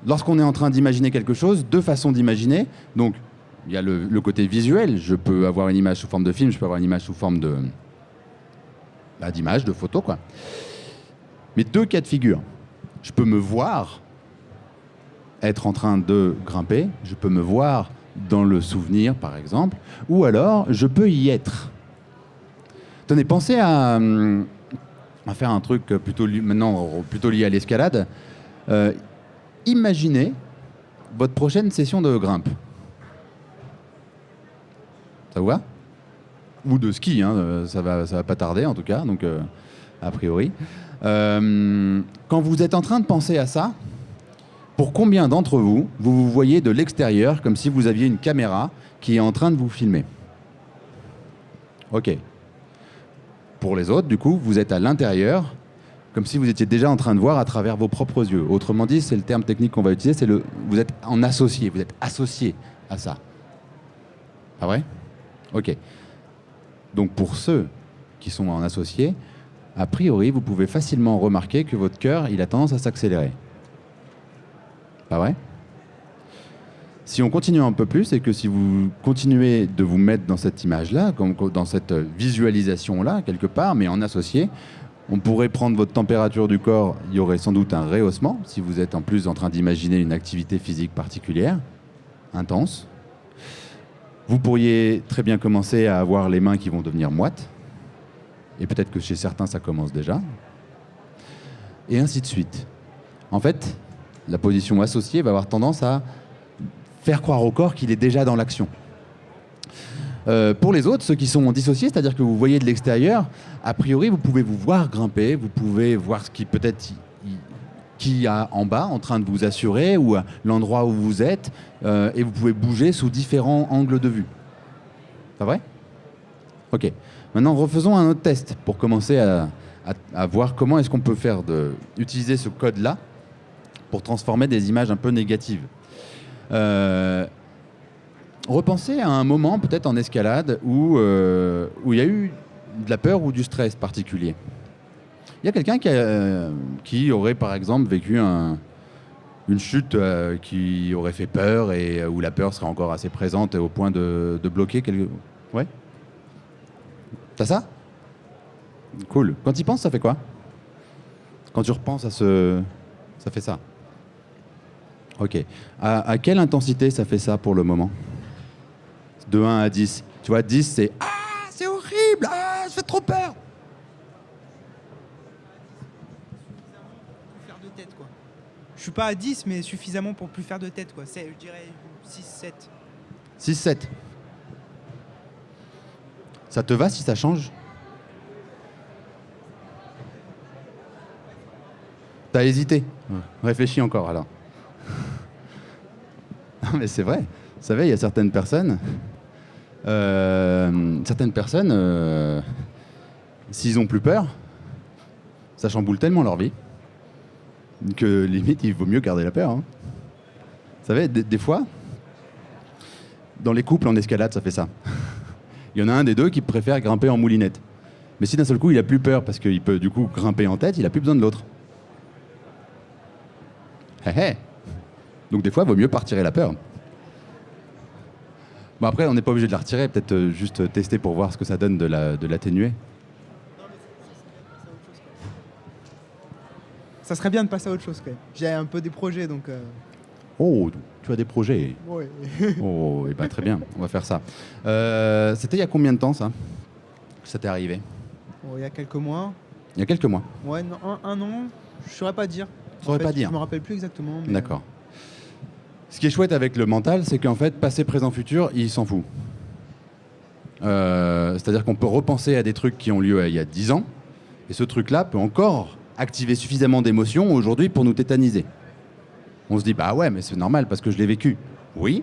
[SPEAKER 1] lorsqu'on est en train d'imaginer quelque chose, deux façons d'imaginer. Donc, il y a le côté visuel. Je peux avoir une image sous forme de film, je peux avoir une image sous forme d'image, de photo, quoi. Mais deux cas de figure. Je peux me voir être en train de grimper, je peux me voir dans le souvenir, par exemple, ou alors je peux y être. Tenez, pensez à faire un truc plutôt lié à l'escalade. Imaginez votre prochaine session de grimpe. Ça vous va? Ou de ski, hein, ça va pas tarder en tout cas, donc a priori. Quand vous êtes en train de penser à ça, pour combien d'entre vous, vous voyez de l'extérieur comme si vous aviez une caméra qui est en train de vous filmer? Ok. Pour les autres, du coup, vous êtes à l'intérieur, comme si vous étiez déjà en train de voir à travers vos propres yeux. Autrement dit, c'est le terme technique qu'on va utiliser, vous êtes en associé, vous êtes associé à ça. Ah ouais? Ok. Donc pour ceux qui sont en associé, a priori, vous pouvez facilement remarquer que votre cœur, il a tendance à s'accélérer. Pas vrai? Si on continue un peu plus, et que si vous continuez de vous mettre dans cette image-là, dans cette visualisation-là, quelque part, mais en associé, on pourrait prendre votre température du corps, il y aurait sans doute un rehaussement, si vous êtes en plus en train d'imaginer une activité physique particulière, intense. Vous pourriez très bien commencer à avoir les mains qui vont devenir moites, et peut-être que chez certains ça commence déjà, et ainsi de suite. En fait, la position associée va avoir tendance à faire croire au corps qu'il est déjà dans l'action. Pour les autres, ceux qui sont dissociés, c'est-à-dire que vous voyez de l'extérieur, a priori, vous pouvez vous voir grimper, vous pouvez voir ce qui peut-être qui y a en bas, en train de vous assurer, ou l'endroit où vous êtes, et vous pouvez bouger sous différents angles de vue. C'est vrai? Ok. Maintenant, refaisons un autre test pour commencer à voir comment est-ce qu'on peut utiliser ce code-là pour transformer des images un peu négatives. Repensez à un moment, peut-être en escalade, où il y a eu de la peur ou du stress particulier. Il y a quelqu'un qui aurait, par exemple, vécu une chute qui aurait fait peur et où la peur serait encore assez présente au point de bloquer quelque... Ouais? T'as ça? Cool. Quand tu y penses, ça fait quoi? Quand tu repenses à ça fait ça. Ok. À quelle intensité ça fait ça pour le moment? De 1 à 10. Tu vois, 10, c'est ah, c'est horrible, ah, ça fait trop peur.
[SPEAKER 7] Plus faire de tête, quoi. Je suis pas à 10, mais suffisamment pour plus faire de tête, quoi. Je dirais 6, 7.
[SPEAKER 1] 6, 7. Ça te va si ça change? T'as hésité? Réfléchis encore alors. Non, mais c'est vrai. Vous savez, il y a certaines personnes, s'ils ont plus peur, ça chamboule tellement leur vie que limite, il vaut mieux garder la peur. Hein. Vous savez, des fois, dans les couples en escalade, ça fait ça. Il y en a un des deux qui préfère grimper en moulinette. Mais si d'un seul coup, il a plus peur parce qu'il peut du coup grimper en tête, il a plus besoin de l'autre. Hé hé. Donc des fois, il vaut mieux pas retirer la peur. Bon après, on n'est pas obligé de la retirer, peut-être juste tester pour voir ce que ça donne de l'atténuer.
[SPEAKER 7] Ça serait bien de passer à autre chose, quand même. J'ai un peu des projets, donc...
[SPEAKER 1] Oh, tu as des projets.
[SPEAKER 7] Ouais.
[SPEAKER 1] Oh, et ben très bien, on va faire ça. C'était il y a combien de temps ça que ça t'est arrivé?
[SPEAKER 7] Bon, il y a quelques mois.
[SPEAKER 1] Il y a quelques mois.
[SPEAKER 7] Ouais, non, un an, je saurais pas dire.
[SPEAKER 1] Tu saurais pas dire.
[SPEAKER 7] Je me rappelle plus exactement. Mais...
[SPEAKER 1] D'accord. Ce qui est chouette avec le mental, c'est qu'en fait, passé, présent, futur, il s'en fout. C'est-à-dire qu'on peut repenser à des trucs qui ont lieu il y a 10 ans, et ce truc-là peut encore activer suffisamment d'émotions aujourd'hui pour nous tétaniser. On se dit, bah ouais, mais c'est normal parce que je l'ai vécu. Oui,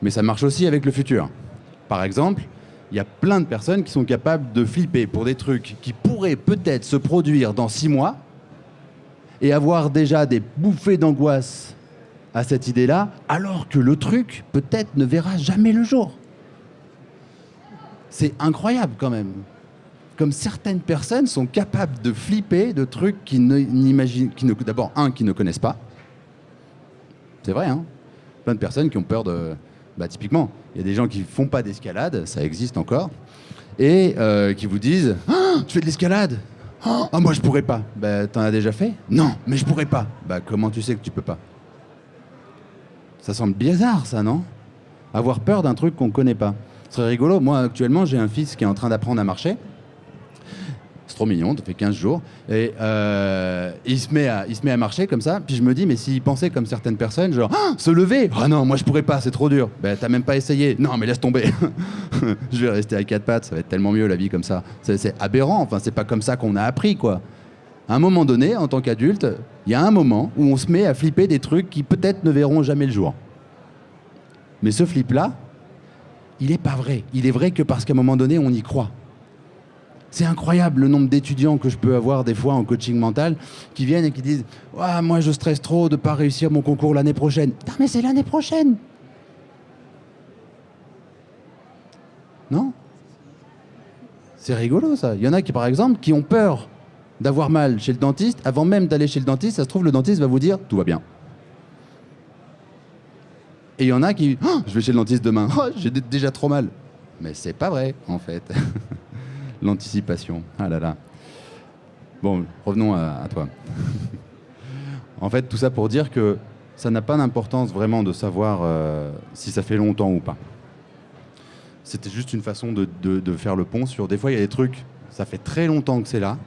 [SPEAKER 1] mais ça marche aussi avec le futur. Par exemple, il y a plein de personnes qui sont capables de flipper pour des trucs qui pourraient peut-être se produire dans 6 mois et avoir déjà des bouffées d'angoisse à cette idée-là, alors que le truc, peut-être, ne verra jamais le jour. C'est incroyable quand même. Comme certaines personnes sont capables de flipper de trucs qu'ils n'imaginent, d'abord, qui ne connaissent pas. C'est vrai, hein. Plein de personnes qui ont peur de... Bah, typiquement, il y a des gens qui ne font pas d'escalade, ça existe encore, et qui vous disent ah, « Tu fais de l'escalade ? Ah, moi, je pourrais pas. » Bah, t'en as déjà fait ? Non, mais je pourrais pas. Bah, comment tu sais que tu peux pas ? Ça semble bizarre, ça, non ? Avoir peur d'un truc qu'on ne connaît pas. Ce serait rigolo. Moi, actuellement, j'ai un fils qui est en train d'apprendre à marcher. C'est trop mignon, ça fait 15 jours. Et il se met à marcher comme ça. Puis je me dis, mais s'il pensait comme certaines personnes, genre, ah, se lever ? Ah non, moi je pourrais pas, c'est trop dur. Ben, t'as même pas essayé. Non, mais laisse tomber. Je vais rester à 4 pattes, ça va être tellement mieux la vie comme ça. C'est aberrant, enfin, c'est pas comme ça qu'on a appris, quoi. À un moment donné, en tant qu'adulte, il y a un moment où on se met à flipper des trucs qui peut-être ne verront jamais le jour. Mais ce flip-là, il n'est pas vrai. Il est vrai que parce qu'à un moment donné, on y croit. C'est incroyable le nombre d'étudiants que je peux avoir des fois en coaching mental qui viennent et qui disent « Ah, moi je stresse trop de ne pas réussir mon concours l'année prochaine. » Putain, mais c'est l'année prochaine. Non ? C'est rigolo ça. Il y en a qui, par exemple, qui ont peur d'avoir mal chez le dentiste. Avant même d'aller chez le dentiste, ça se trouve, le dentiste va vous dire « Tout va bien ». Et il y en a qui oh, « Je vais chez le dentiste demain. Oh, j'ai déjà trop mal. » Mais c'est pas vrai, en fait. L'anticipation. Ah là là. Bon, revenons à toi. En fait, tout ça pour dire que ça n'a pas d'importance vraiment de savoir si ça fait longtemps ou pas. C'était juste une façon de faire le pont sur... Des fois, il y a des trucs, ça fait très longtemps que c'est là.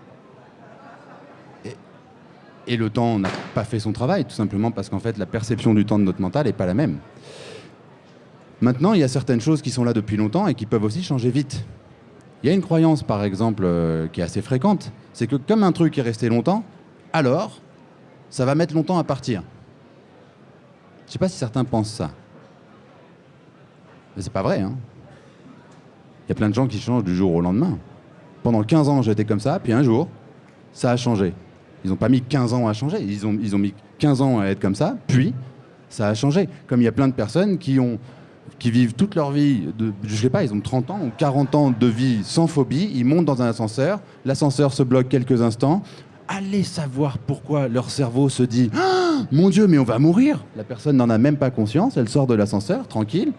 [SPEAKER 1] Et le temps n'a pas fait son travail, tout simplement parce qu'en fait, la perception du temps de notre mental n'est pas la même. Maintenant, il y a certaines choses qui sont là depuis longtemps et qui peuvent aussi changer vite. Il y a une croyance, par exemple, qui est assez fréquente, c'est que comme un truc est resté longtemps, alors, ça va mettre longtemps à partir. Je ne sais pas si certains pensent ça. Mais c'est pas vrai, hein. Il y a plein de gens qui changent du jour au lendemain. Pendant 15 ans, j'étais comme ça, puis un jour, ça a changé. Ils n'ont pas mis 15 ans à changer, ils ont mis 15 ans à être comme ça, puis ça a changé. Comme il y a plein de personnes qui vivent toute leur vie, je sais pas, ils ont 30 ans ou 40 ans de vie sans phobie, ils montent dans un ascenseur, l'ascenseur se bloque quelques instants, allez savoir pourquoi leur cerveau se dit ah, « Mon Dieu, mais on va mourir !» La personne n'en a même pas conscience, elle sort de l'ascenseur, tranquille,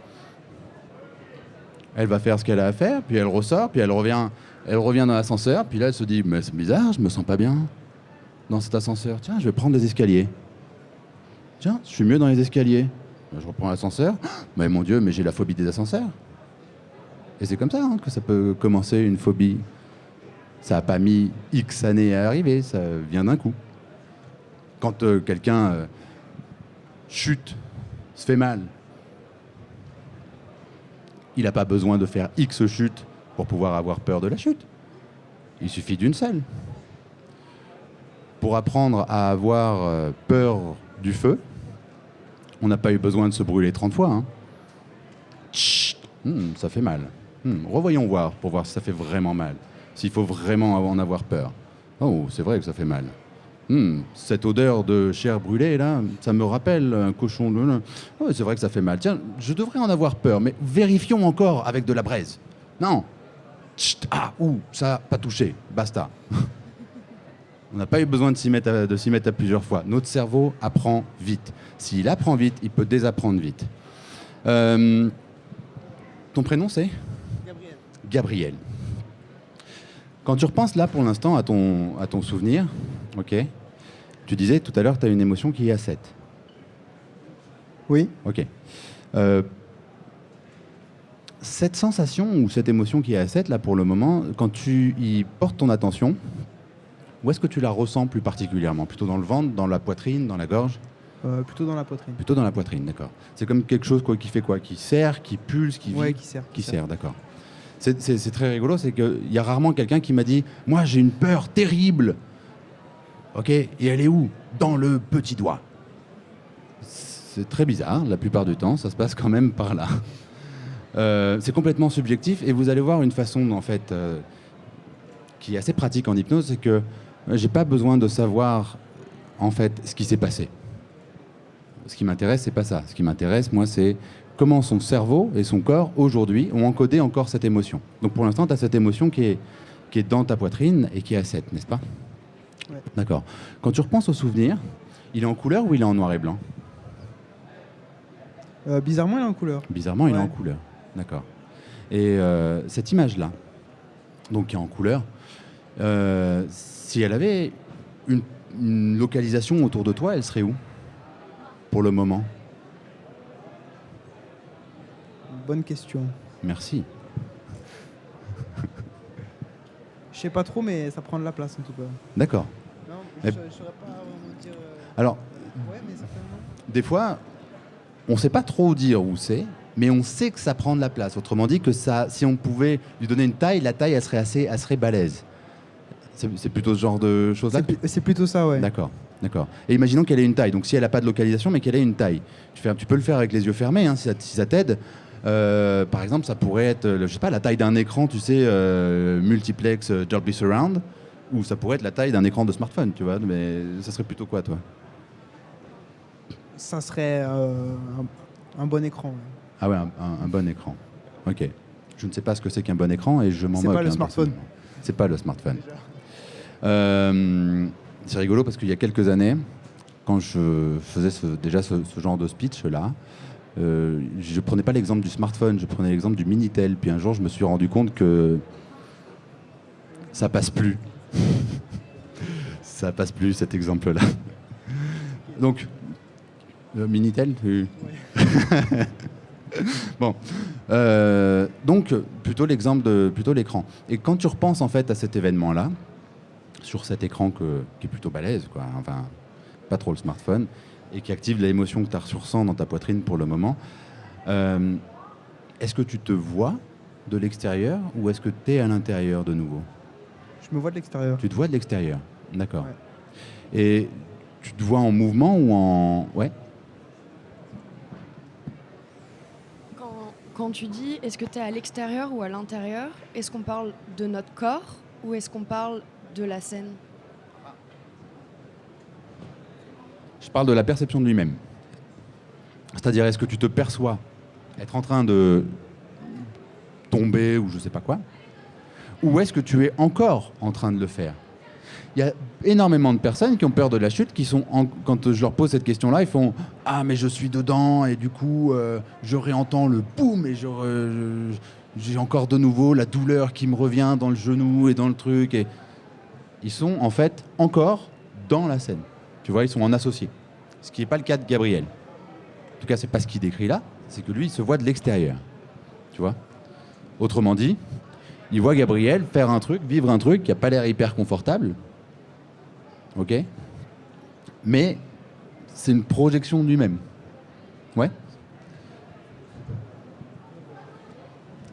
[SPEAKER 1] elle va faire ce qu'elle a à faire, puis elle ressort, puis elle revient dans l'ascenseur, puis là elle se dit « Mais c'est bizarre, je me sens pas bien dans cet ascenseur, tiens, je vais prendre les escaliers. » Tiens, je suis mieux dans les escaliers. Je reprends l'ascenseur. Mais mon Dieu, mais j'ai la phobie des ascenseurs. Et c'est comme ça hein, que ça peut commencer une phobie. Ça n'a pas mis X années à arriver, ça vient d'un coup. Quand quelqu'un chute, se fait mal, il n'a pas besoin de faire X chutes pour pouvoir avoir peur de la chute. Il suffit d'une seule. Pour apprendre à avoir peur du feu, on n'a pas eu besoin de se brûler 30 fois. Hein. Chut, ça fait mal. Revoyons voir pour voir si ça fait vraiment mal. S'il faut vraiment en avoir peur. Oh, c'est vrai que ça fait mal. Cette odeur de chair brûlée, là, ça me rappelle un cochon. Oh, c'est vrai que ça fait mal. Tiens, je devrais en avoir peur, mais vérifions encore avec de la braise. Non. Chut, ça n'a pas touché. Basta. On n'a pas eu besoin de s'y mettre à plusieurs fois. Notre cerveau apprend vite. S'il apprend vite, il peut désapprendre vite. Ton prénom, c'est ?
[SPEAKER 7] Gabriel.
[SPEAKER 1] Gabriel. Quand tu repenses là, pour l'instant, à ton souvenir, ok, tu disais tout à l'heure que tu as une émotion qui est à 7.
[SPEAKER 4] Oui.
[SPEAKER 1] Ok. Cette sensation ou cette émotion qui est à 7, là, pour le moment, quand tu y portes ton attention, où est-ce que tu la ressens plus particulièrement ? Plutôt dans le ventre, dans la poitrine, dans la gorge ?
[SPEAKER 7] Plutôt dans la poitrine.
[SPEAKER 1] Plutôt dans la poitrine, d'accord. C'est comme quelque chose qui fait quoi ? Qui serre, qui pulse, qui
[SPEAKER 7] Ouais,
[SPEAKER 1] vit,
[SPEAKER 7] qui serre.
[SPEAKER 1] qui serre, d'accord. C'est très rigolo, c'est qu'il y a rarement quelqu'un qui m'a dit « Moi, j'ai une peur terrible !» Ok, et elle est où ? Dans le petit doigt. C'est très bizarre, la plupart du temps, ça se passe quand même par là. C'est complètement subjectif, et vous allez voir une façon, en fait, qui est assez pratique en hypnose, c'est que j'ai pas besoin de savoir, en fait, ce qui s'est passé. Ce qui m'intéresse, c'est pas ça. Ce qui m'intéresse, moi, c'est comment son cerveau et son corps, aujourd'hui, ont encodé encore cette émotion. Donc, pour l'instant, tu as cette émotion qui est dans ta poitrine et qui est à 7, n'est-ce pas ?
[SPEAKER 7] Ouais.
[SPEAKER 1] D'accord. Quand tu repenses au souvenir, il est en couleur ou il est en noir et blanc ?
[SPEAKER 7] Bizarrement, il est en couleur.
[SPEAKER 1] Bizarrement, il est
[SPEAKER 7] Ouais.
[SPEAKER 1] en couleur. D'accord. Et cette image-là, donc qui est en couleur, si elle avait une localisation autour de toi, elle serait où ? Pour le moment ?
[SPEAKER 7] Bonne question.
[SPEAKER 1] Merci.
[SPEAKER 7] Je sais pas trop, mais ça prend de la place en tout cas.
[SPEAKER 1] D'accord.
[SPEAKER 7] Non,
[SPEAKER 1] Eh-
[SPEAKER 7] je saurais pas vraiment dire.
[SPEAKER 1] Alors,
[SPEAKER 7] Ouais, mais certainement.
[SPEAKER 1] des fois, on ne sait pas trop dire où c'est, mais on sait que ça prend de la place. Autrement dit, que ça, si on pouvait lui donner une taille, la taille, elle serait balèze. C'est plutôt ce genre de choses-là.
[SPEAKER 7] C'est plutôt ça, ouais.
[SPEAKER 1] D'accord, d'accord. Et imaginons qu'elle ait une taille. Donc si elle n'a pas de localisation, mais qu'elle ait une taille. Tu peux le faire avec les yeux fermés, hein, si ça t'aide. Par exemple, ça pourrait être, je sais pas, la taille d'un écran, tu sais, multiplex Dolby Surround, ou ça pourrait être la taille d'un écran de smartphone, tu vois. Mais ça serait plutôt quoi, toi ?
[SPEAKER 7] Ça serait un bon écran. Ouais.
[SPEAKER 1] Ah ouais, un bon écran. Ok. Je ne sais pas ce que c'est qu'un bon écran et je m'en
[SPEAKER 7] C'est
[SPEAKER 1] moque.
[SPEAKER 7] pas le
[SPEAKER 1] hein,
[SPEAKER 7] smartphone.
[SPEAKER 1] personnellement. C'est pas le smartphone. C'est rigolo parce qu'il y a quelques années, quand je faisais ce genre de speech-là, je prenais pas l'exemple du smartphone, je prenais l'exemple du Minitel. Puis un jour, je me suis rendu compte que ça passe plus. Ça passe plus, cet exemple-là. Donc, Minitel Bon. Donc, plutôt l'écran. Et quand tu repenses en fait à cet événement-là, sur cet écran qui est plutôt balèze, quoi, enfin, pas trop le smartphone, et qui active l'émotion que tu ressens dans ta poitrine pour le moment, est-ce que tu te vois de l'extérieur ou est-ce que tu es à l'intérieur de nouveau ?
[SPEAKER 7] Je me vois de l'extérieur.
[SPEAKER 1] Tu te vois de l'extérieur, d'accord.
[SPEAKER 7] Ouais.
[SPEAKER 1] Et tu te vois en mouvement ou en... Ouais.
[SPEAKER 5] Quand tu dis est-ce que tu es à l'extérieur ou à l'intérieur, est-ce qu'on parle de notre corps ou est-ce qu'on parle de la scène ?
[SPEAKER 1] Je parle de la perception de lui-même. C'est-à-dire, est-ce que tu te perçois être en train de tomber ou je sais pas quoi ? Ou est-ce que tu es encore en train de le faire ? Il y a énormément de personnes qui ont peur de la chute, qui sont quand je leur pose cette question-là, ils font « Ah, mais je suis dedans et du coup, je réentends le boum et j'ai encore de nouveau la douleur qui me revient dans le genou et dans le truc. » Et ils sont en fait encore dans la scène. Tu vois, ils sont en associé. Ce qui n'est pas le cas de Gabriel. En tout cas, c'est pas ce qu'il décrit là, c'est que lui, il se voit de l'extérieur. Tu vois ? Autrement dit, il voit Gabriel faire un truc, vivre un truc qui n'a pas l'air hyper confortable. Ok ? Mais c'est une projection de lui-même. Ouais ?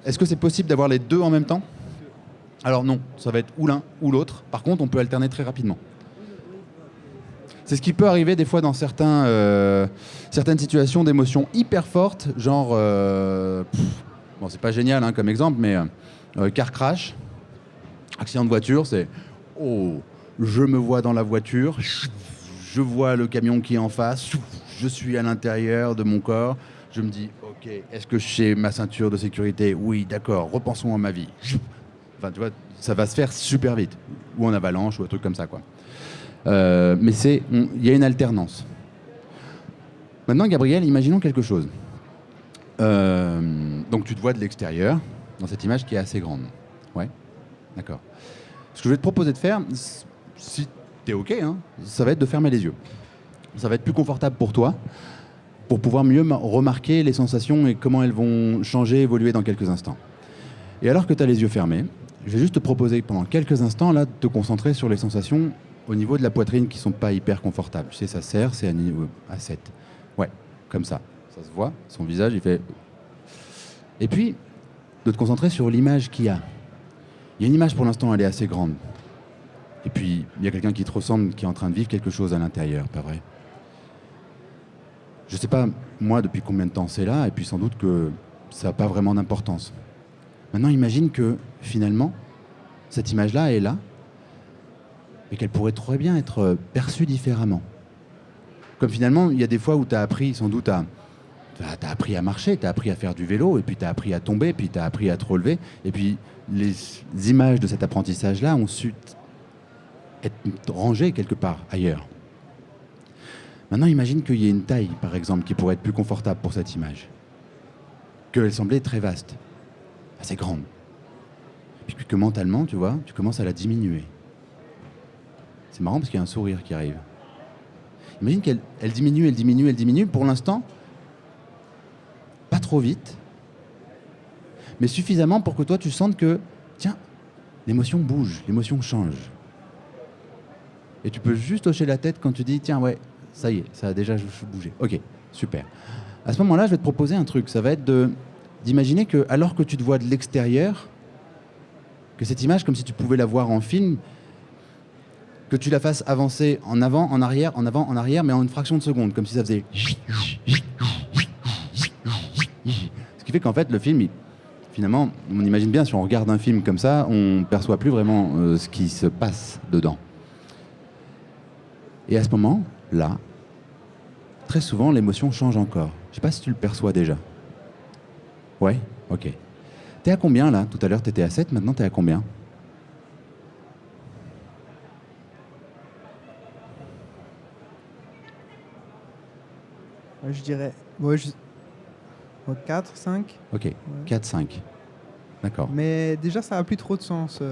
[SPEAKER 1] Est-ce que c'est possible d'avoir les deux en même temps ? Alors non, ça va être ou l'un ou l'autre. Par contre, on peut alterner très rapidement. C'est ce qui peut arriver des fois dans certaines situations d'émotions hyper fortes, genre, bon, c'est pas génial hein, comme exemple, mais car crash, accident de voiture, c'est oh, je me vois dans la voiture, je vois le camion qui est en face, je suis à l'intérieur de mon corps, je me dis ok, est-ce que j'ai ma ceinture de sécurité ? Oui, d'accord, repensons à ma vie. Enfin, tu vois, ça va se faire super vite, ou en avalanche, ou un truc comme ça, quoi. Mais il y a une alternance. Maintenant, Gabriel, imaginons quelque chose. Donc, tu te vois de l'extérieur, dans cette image qui est assez grande. Ouais, d'accord. Ce que je vais te proposer de faire, si tu es OK, hein, ça va être de fermer les yeux. Ça va être plus confortable pour toi, pour pouvoir mieux remarquer les sensations et comment elles vont changer, évoluer dans quelques instants. Et alors que tu as les yeux fermés, je vais juste te proposer pendant quelques instants là, de te concentrer sur les sensations au niveau de la poitrine qui ne sont pas hyper confortables. Tu sais, ça serre, c'est à 7. Ouais, comme ça. Ça se voit, son visage, il fait... Et puis, de te concentrer sur l'image qu'il y a. Il y a une image, pour l'instant, elle est assez grande. Et puis, il y a quelqu'un qui te ressemble, qui est en train de vivre quelque chose à l'intérieur, pas vrai ? Je ne sais pas, moi, depuis combien de temps c'est là, et puis sans doute que ça n'a pas vraiment d'importance. Maintenant, imagine que, finalement, cette image-là est là, et qu'elle pourrait très bien être perçue différemment. Comme finalement, il y a des fois où tu as appris sans doute t'as appris à marcher, tu as appris à faire du vélo, et puis tu as appris à tomber, puis tu as appris à te relever, et puis les images de cet apprentissage-là ont su être rangées quelque part ailleurs. Maintenant, imagine qu'il y ait une taille, par exemple, qui pourrait être plus confortable pour cette image. Qu'elle semblait très vaste, assez grande. Et puis que mentalement, tu vois, tu commences à la diminuer. C'est marrant parce qu'il y a un sourire qui arrive. Imagine qu'elle diminue, elle diminue, elle diminue. Pour l'instant, pas trop vite, mais suffisamment pour que toi, tu sentes que, tiens, l'émotion bouge, l'émotion change. Et tu peux juste hocher la tête quand tu dis, tiens, ouais, ça y est, ça a déjà bougé. Ok, super. À ce moment-là, je vais te proposer un truc. Ça va être d'imaginer que, alors que tu te vois de l'extérieur, que cette image, comme si tu pouvais la voir en film, que tu la fasses avancer en avant, en arrière, mais en une fraction de seconde, comme si ça faisait... Ce qui fait qu'en fait, le film, finalement, on imagine bien, si on regarde un film comme ça, on ne perçoit plus vraiment ce qui se passe dedans. Et à ce moment-là, très souvent, l'émotion change encore. Je ne sais pas si tu le perçois déjà. Ouais, ok. T'es à combien, là ? Tout à l'heure, t'étais à 7, maintenant, t'es à combien ?
[SPEAKER 7] Je dirais 4, 5.
[SPEAKER 1] Ok,
[SPEAKER 7] Ouais.
[SPEAKER 1] 4, 5. D'accord.
[SPEAKER 7] Mais déjà, ça n'a plus trop de sens.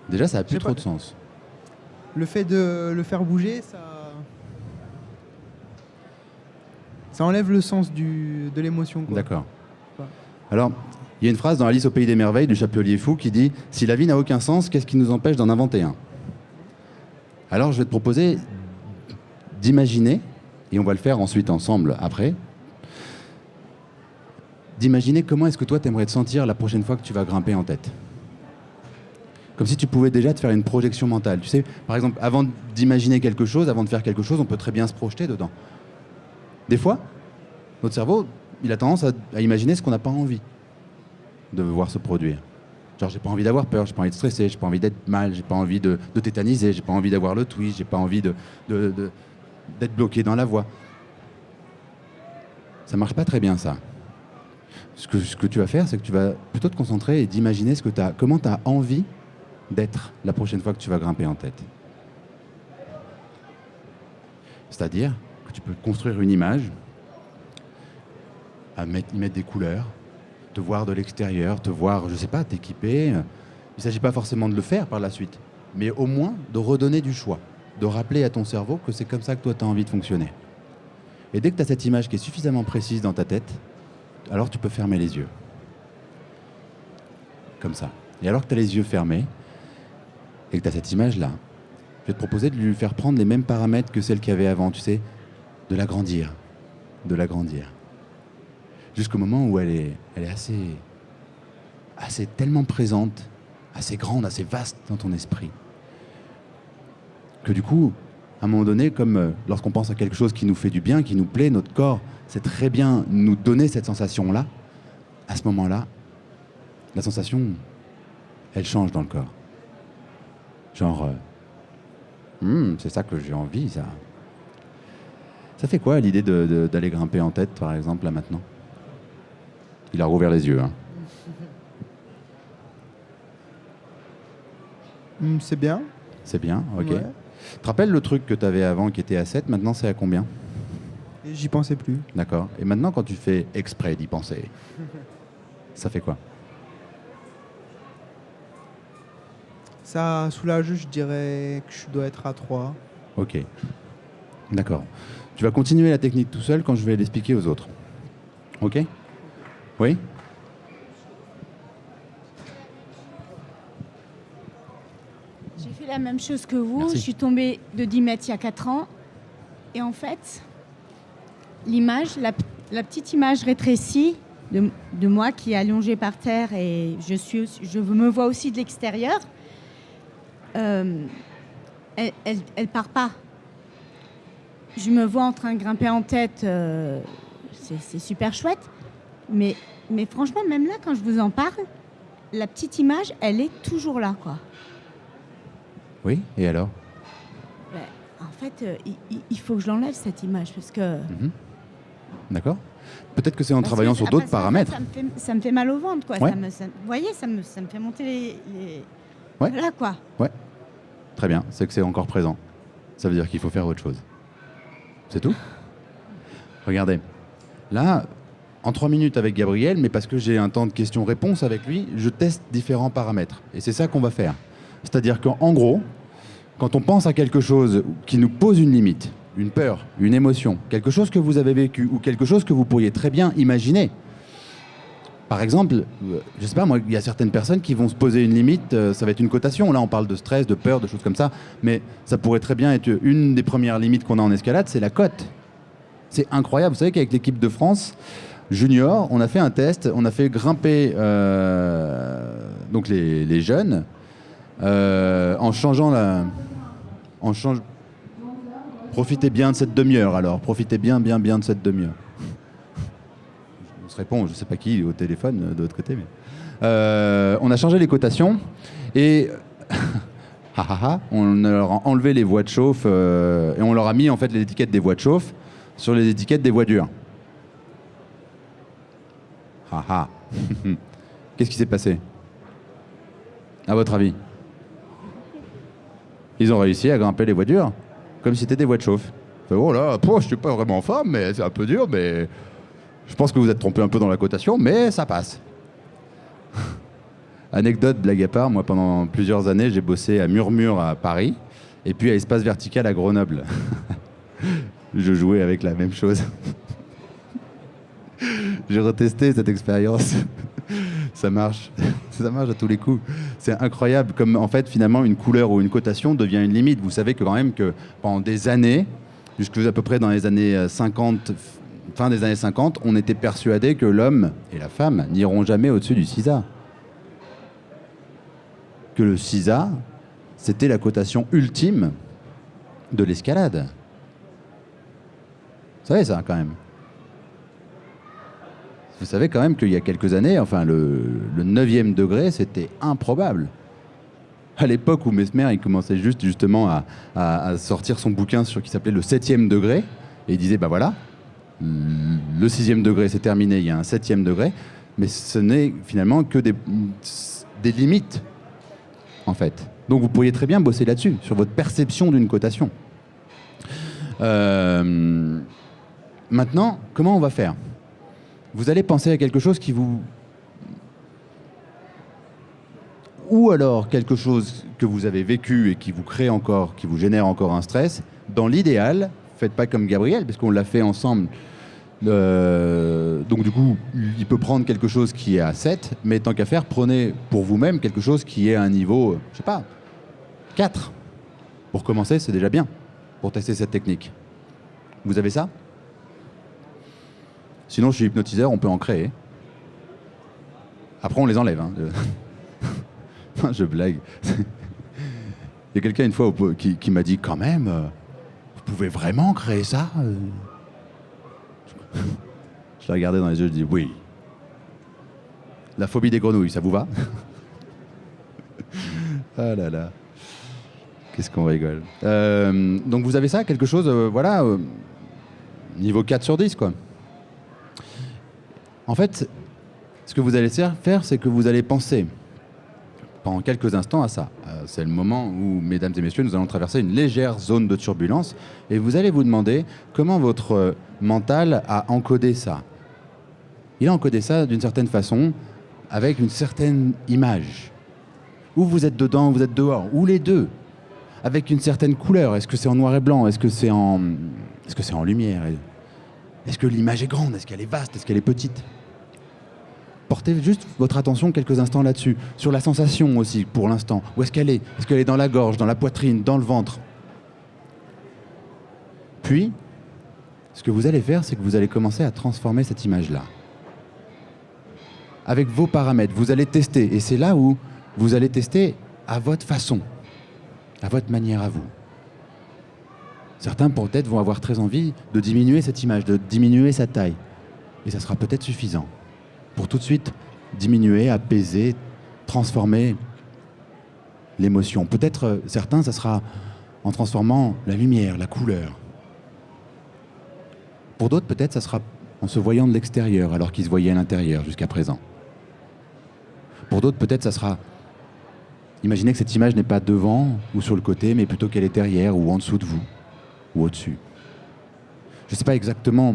[SPEAKER 1] Déjà, ça n'a
[SPEAKER 7] Je
[SPEAKER 1] plus
[SPEAKER 7] sais
[SPEAKER 1] trop
[SPEAKER 7] pas.
[SPEAKER 1] de sens.
[SPEAKER 7] Le fait de le faire bouger, ça enlève le sens de l'émotion, quoi.
[SPEAKER 1] D'accord.
[SPEAKER 7] Ouais.
[SPEAKER 1] Alors, il y a une phrase dans Alice au Pays des Merveilles du Chapelier Fou qui dit « Si la vie n'a aucun sens, qu'est-ce qui nous empêche d'en inventer un ?» Alors, je vais te proposer d'imaginer, et on va le faire ensuite ensemble après, d'imaginer comment est-ce que toi, tu aimerais te sentir la prochaine fois que tu vas grimper en tête. Comme si tu pouvais déjà te faire une projection mentale. Tu sais, par exemple, avant d'imaginer quelque chose, avant de faire quelque chose, on peut très bien se projeter dedans. Des fois, notre cerveau, il a tendance à imaginer ce qu'on n'a pas envie de voir se produire. Genre, j'ai pas envie d'avoir peur, j'ai pas envie de stresser, j'ai pas envie d'être mal, j'ai pas envie de tétaniser, j'ai pas envie d'avoir le twist, j'ai pas envie d'être bloqué dans la voie. Ça marche pas très bien, ça. Ce que tu vas faire, c'est que tu vas plutôt te concentrer et d'imaginer comment tu as envie d'être la prochaine fois que tu vas grimper en tête. C'est-à-dire que tu peux construire une image, y mettre des couleurs, te voir de l'extérieur, te voir, je sais pas, t'équiper. Il ne s'agit pas forcément de le faire par la suite, mais au moins de redonner du choix, de rappeler à ton cerveau que c'est comme ça que toi tu as envie de fonctionner. Et dès que tu as cette image qui est suffisamment précise dans ta tête, alors tu peux fermer les yeux. Comme ça. Et alors que tu as les yeux fermés, et que tu as cette image-là, je vais te proposer de lui faire prendre les mêmes paramètres que celle qu'il y avait avant, tu sais, de l'agrandir. De l'agrandir. Jusqu'au moment où elle est assez tellement présente, assez grande, assez vaste dans ton esprit, que du coup, à un moment donné, comme lorsqu'on pense à quelque chose qui nous fait du bien, qui nous plaît, notre corps sait très bien nous donner cette sensation-là, à ce moment-là, la sensation, elle change dans le corps. Genre, c'est ça que j'ai envie, ça. Ça fait quoi l'idée d'aller grimper en tête, par exemple, là maintenant? Il a rouvert les yeux, hein.
[SPEAKER 7] C'est bien.
[SPEAKER 1] C'est bien, ok.
[SPEAKER 7] Ouais.
[SPEAKER 1] Tu te rappelles le truc que tu avais avant qui était à 7, maintenant c'est à combien?
[SPEAKER 7] Et j'y pensais plus.
[SPEAKER 1] D'accord. Et maintenant, quand tu fais exprès d'y penser, ça fait quoi?
[SPEAKER 7] Ça soulage, je dirais que je dois être à 3.
[SPEAKER 1] Ok. D'accord. Tu vas continuer la technique tout seul quand je vais l'expliquer aux autres. Ok? Oui?
[SPEAKER 8] J'ai fait la même chose que vous.
[SPEAKER 1] Merci.
[SPEAKER 8] Je suis tombée de 10 mètres il y a 4 ans. Et en fait, l'image, la petite image rétrécie de moi qui est allongée par terre et je me vois aussi de l'extérieur, elle part pas. Je me vois en train de grimper en tête, c'est super chouette. Mais franchement, même là, quand je vous en parle, la petite image, elle est toujours là, quoi.
[SPEAKER 1] Oui? Et alors?
[SPEAKER 8] En fait, il faut que je l'enlève, cette image, parce que...
[SPEAKER 1] D'accord. Peut-être que c'est en
[SPEAKER 8] parce
[SPEAKER 1] travaillant
[SPEAKER 8] que
[SPEAKER 1] sur
[SPEAKER 8] ça-
[SPEAKER 1] d'autres
[SPEAKER 8] parce que
[SPEAKER 1] paramètres.
[SPEAKER 8] ça me fait mal au ventre, quoi.
[SPEAKER 1] Ouais.
[SPEAKER 8] Vous voyez, ça me fait monter les...
[SPEAKER 1] Ouais.
[SPEAKER 8] Voilà, quoi.
[SPEAKER 1] Très bien, c'est que c'est encore présent. Ça veut dire qu'il faut faire autre chose. C'est tout? Regardez. Là, en 3 minutes avec Gabriel, mais parce que j'ai un temps de questions-réponses avec lui, je teste différents paramètres. Et c'est ça qu'on va faire. C'est-à-dire qu'en gros, quand on pense à quelque chose qui nous pose une limite, une peur, une émotion, quelque chose que vous avez vécu ou quelque chose que vous pourriez très bien imaginer. Par exemple, je sais pas, moi, il y a certaines personnes qui vont se poser une limite, ça va être une cotation. Là, on parle de stress, de peur, de choses comme ça, mais ça pourrait très bien être une des premières limites qu'on a en escalade, c'est la cote. C'est incroyable. Vous savez qu'avec l'équipe de France junior, on a fait un test, on a fait grimper donc les jeunes en changeant Profitez bien de cette demi-heure alors, profitez bien de cette demi-heure. On se répond, je sais pas qui au téléphone de l'autre côté, mais on a changé les cotations et on leur a enlevé les voies de chauffe et on leur a mis en fait les étiquettes des voies de chauffe sur les étiquettes des voitures. Qu'est-ce qui s'est passé? À votre avis? Ils ont réussi à grimper les voitures comme si c'était des voies de chauffe. Oh là, je suis pas vraiment en forme, mais c'est un peu dur, mais je pense que vous êtes trompé un peu dans la cotation, mais ça passe. Anecdote, blague à part, moi pendant plusieurs années, j'ai bossé à Murmure à Paris et puis à Espace Vertical à Grenoble. Je jouais avec la même chose. J'ai retesté cette expérience. Ça marche. Ça marche à tous les coups. C'est incroyable comme en fait finalement une couleur ou une cotation devient une limite. Vous savez que quand même que pendant des années, jusqu'à peu près dans les années 50, fin des années 50, on était persuadé que l'homme et la femme n'iront jamais au-dessus du CISA. Que le CISA, c'était la cotation ultime de l'escalade. Vous savez ça quand même. Vous savez quand même qu'il y a quelques années, enfin le 9e degré, c'était improbable. À l'époque où Mesmer il commençait justement à sortir son bouquin qui s'appelait le 7e degré, et il disait, bah voilà, le 6e degré c'est terminé, il y a un 7e degré, mais ce n'est finalement que des limites, en fait. Donc vous pourriez très bien bosser là-dessus, sur votre perception d'une cotation. Maintenant, comment on va faire ? Vous allez penser à quelque chose qui vous... Ou alors quelque chose que vous avez vécu et qui vous crée encore, qui vous génère encore un stress. Dans l'idéal, faites pas comme Gabriel, parce qu'on l'a fait ensemble. Donc du coup, il peut prendre quelque chose qui est à 7, mais tant qu'à faire, prenez pour vous-même quelque chose qui est à un niveau, je sais pas, 4. Pour commencer, c'est déjà bien, pour tester cette technique. Vous avez ça? Sinon, je suis hypnotiseur, on peut en créer. Après, on les enlève. Hein. Je blague. Il y a quelqu'un une fois qui m'a dit, quand même, vous pouvez vraiment créer ça? Je l'ai regardé dans les yeux, je dis oui. La phobie des grenouilles, ça vous va? Ah là là. Qu'est-ce qu'on rigole. Donc vous avez ça, quelque chose, voilà, niveau 4 sur 10, quoi. En fait, ce que vous allez faire, c'est que vous allez penser pendant quelques instants à ça. C'est le moment où, mesdames et messieurs, nous allons traverser une légère zone de turbulence et vous allez vous demander comment votre mental a encodé ça. Il a encodé ça d'une certaine façon, avec une certaine image. Ou vous êtes dedans, ou vous êtes dehors, ou les deux, avec une certaine couleur. Est-ce que c'est en noir et blanc? Est-ce que c'est en lumière? Est-ce que l'image est grande? Est-ce qu'elle est vaste? Est-ce qu'elle est petite? Portez juste votre attention quelques instants là-dessus, sur la sensation aussi, pour l'instant. Où est-ce qu'elle est? Est-ce qu'elle est dans la gorge, dans la poitrine, dans le ventre? Puis, ce que vous allez faire, c'est que vous allez commencer à transformer cette image-là. Avec vos paramètres, vous allez tester. Et c'est là où vous allez tester à votre façon, à votre manière à vous. Certains, peut-être, vont avoir très envie de diminuer cette image, de diminuer sa taille. Et ça sera peut-être suffisant pour tout de suite diminuer, apaiser, transformer l'émotion. Peut-être certains, ça sera en transformant la lumière, la couleur. Pour d'autres, peut-être, ça sera en se voyant de l'extérieur alors qu'ils se voyaient à l'intérieur jusqu'à présent. Pour d'autres, peut-être, ça sera... Imaginez que cette image n'est pas devant ou sur le côté, mais plutôt qu'elle est derrière ou en dessous de vous, ou au-dessus. Je ne sais pas exactement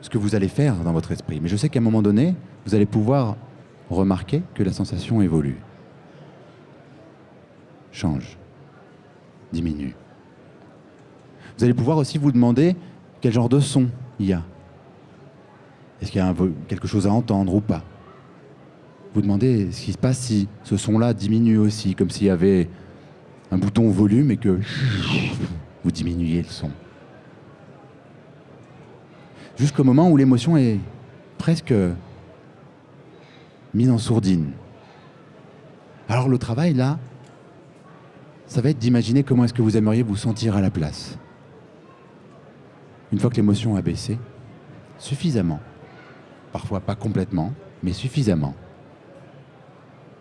[SPEAKER 1] ce que vous allez faire dans votre esprit, mais je sais qu'à un moment donné, vous allez pouvoir remarquer que la sensation évolue. Change. Diminue. Vous allez pouvoir aussi vous demander quel genre de son il y a. Est-ce qu'il y a quelque chose à entendre ou pas? Vous demandez ce qui se passe si ce son-là diminue aussi, comme s'il y avait un bouton volume et que vous diminuiez le son. Jusqu'au moment où l'émotion est presque mise en sourdine. Alors le travail, là, ça va être d'imaginer comment est-ce que vous aimeriez vous sentir à la place. Une fois que l'émotion a baissé, suffisamment, parfois pas complètement, mais suffisamment,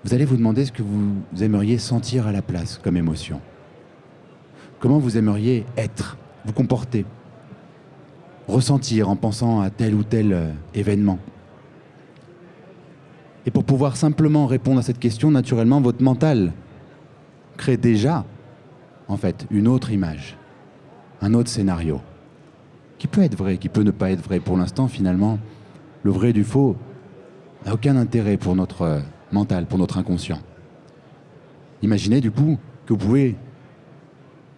[SPEAKER 1] vous allez vous demander ce que vous aimeriez sentir à la place comme émotion. Comment vous aimeriez être, vous comporter, ressentir en pensant à tel ou tel événement. Et pour pouvoir simplement répondre à cette question, naturellement, votre mental crée déjà, en fait, une autre image, un autre scénario, qui peut être vrai, qui peut ne pas être vrai. Pour l'instant, finalement, le vrai du faux n'a aucun intérêt pour notre mental, pour notre inconscient. Imaginez du coup que vous pouvez,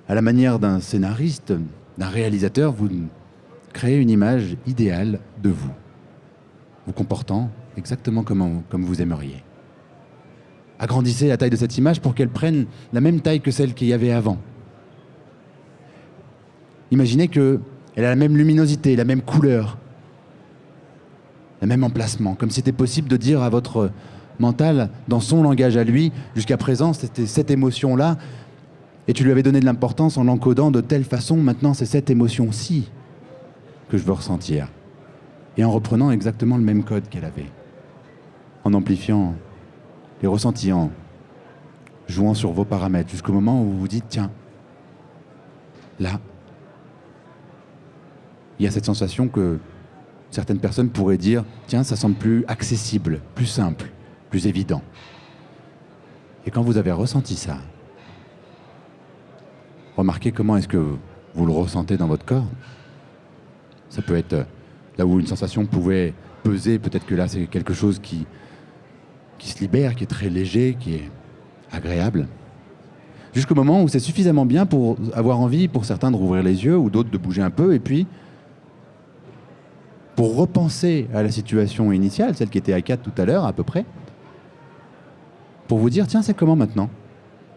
[SPEAKER 1] à la manière d'un scénariste, d'un réalisateur, vous créer une image idéale de vous, vous comportant exactement comme vous aimeriez. Agrandissez la taille de cette image pour qu'elle prenne la même taille que celle qu'il y avait avant. Imaginez qu'elle a la même luminosité, la même couleur, le même emplacement, comme si c'était possible de dire à votre mental, dans son langage à lui, jusqu'à présent, c'était cette émotion-là, et tu lui avais donné de l'importance en l'encodant de telle façon, maintenant c'est cette émotion-ci que je veux ressentir. Et en reprenant exactement le même code qu'elle avait. En amplifiant les ressentis, en jouant sur vos paramètres, jusqu'au moment où vous vous dites, tiens, là, il y a cette sensation que certaines personnes pourraient dire, tiens, ça semble plus accessible, plus simple, plus évident. Et quand vous avez ressenti ça, remarquez comment est-ce que vous le ressentez dans votre corps. Ça peut être là où une sensation pouvait peser, peut-être que là c'est quelque chose qui se libère, qui est très léger, qui est agréable. Jusqu'au moment où c'est suffisamment bien pour avoir envie, pour certains, de rouvrir les yeux ou d'autres de bouger un peu, et puis pour repenser à la situation initiale, celle qui était à 4 tout à l'heure à peu près, pour vous dire, tiens, c'est comment maintenant?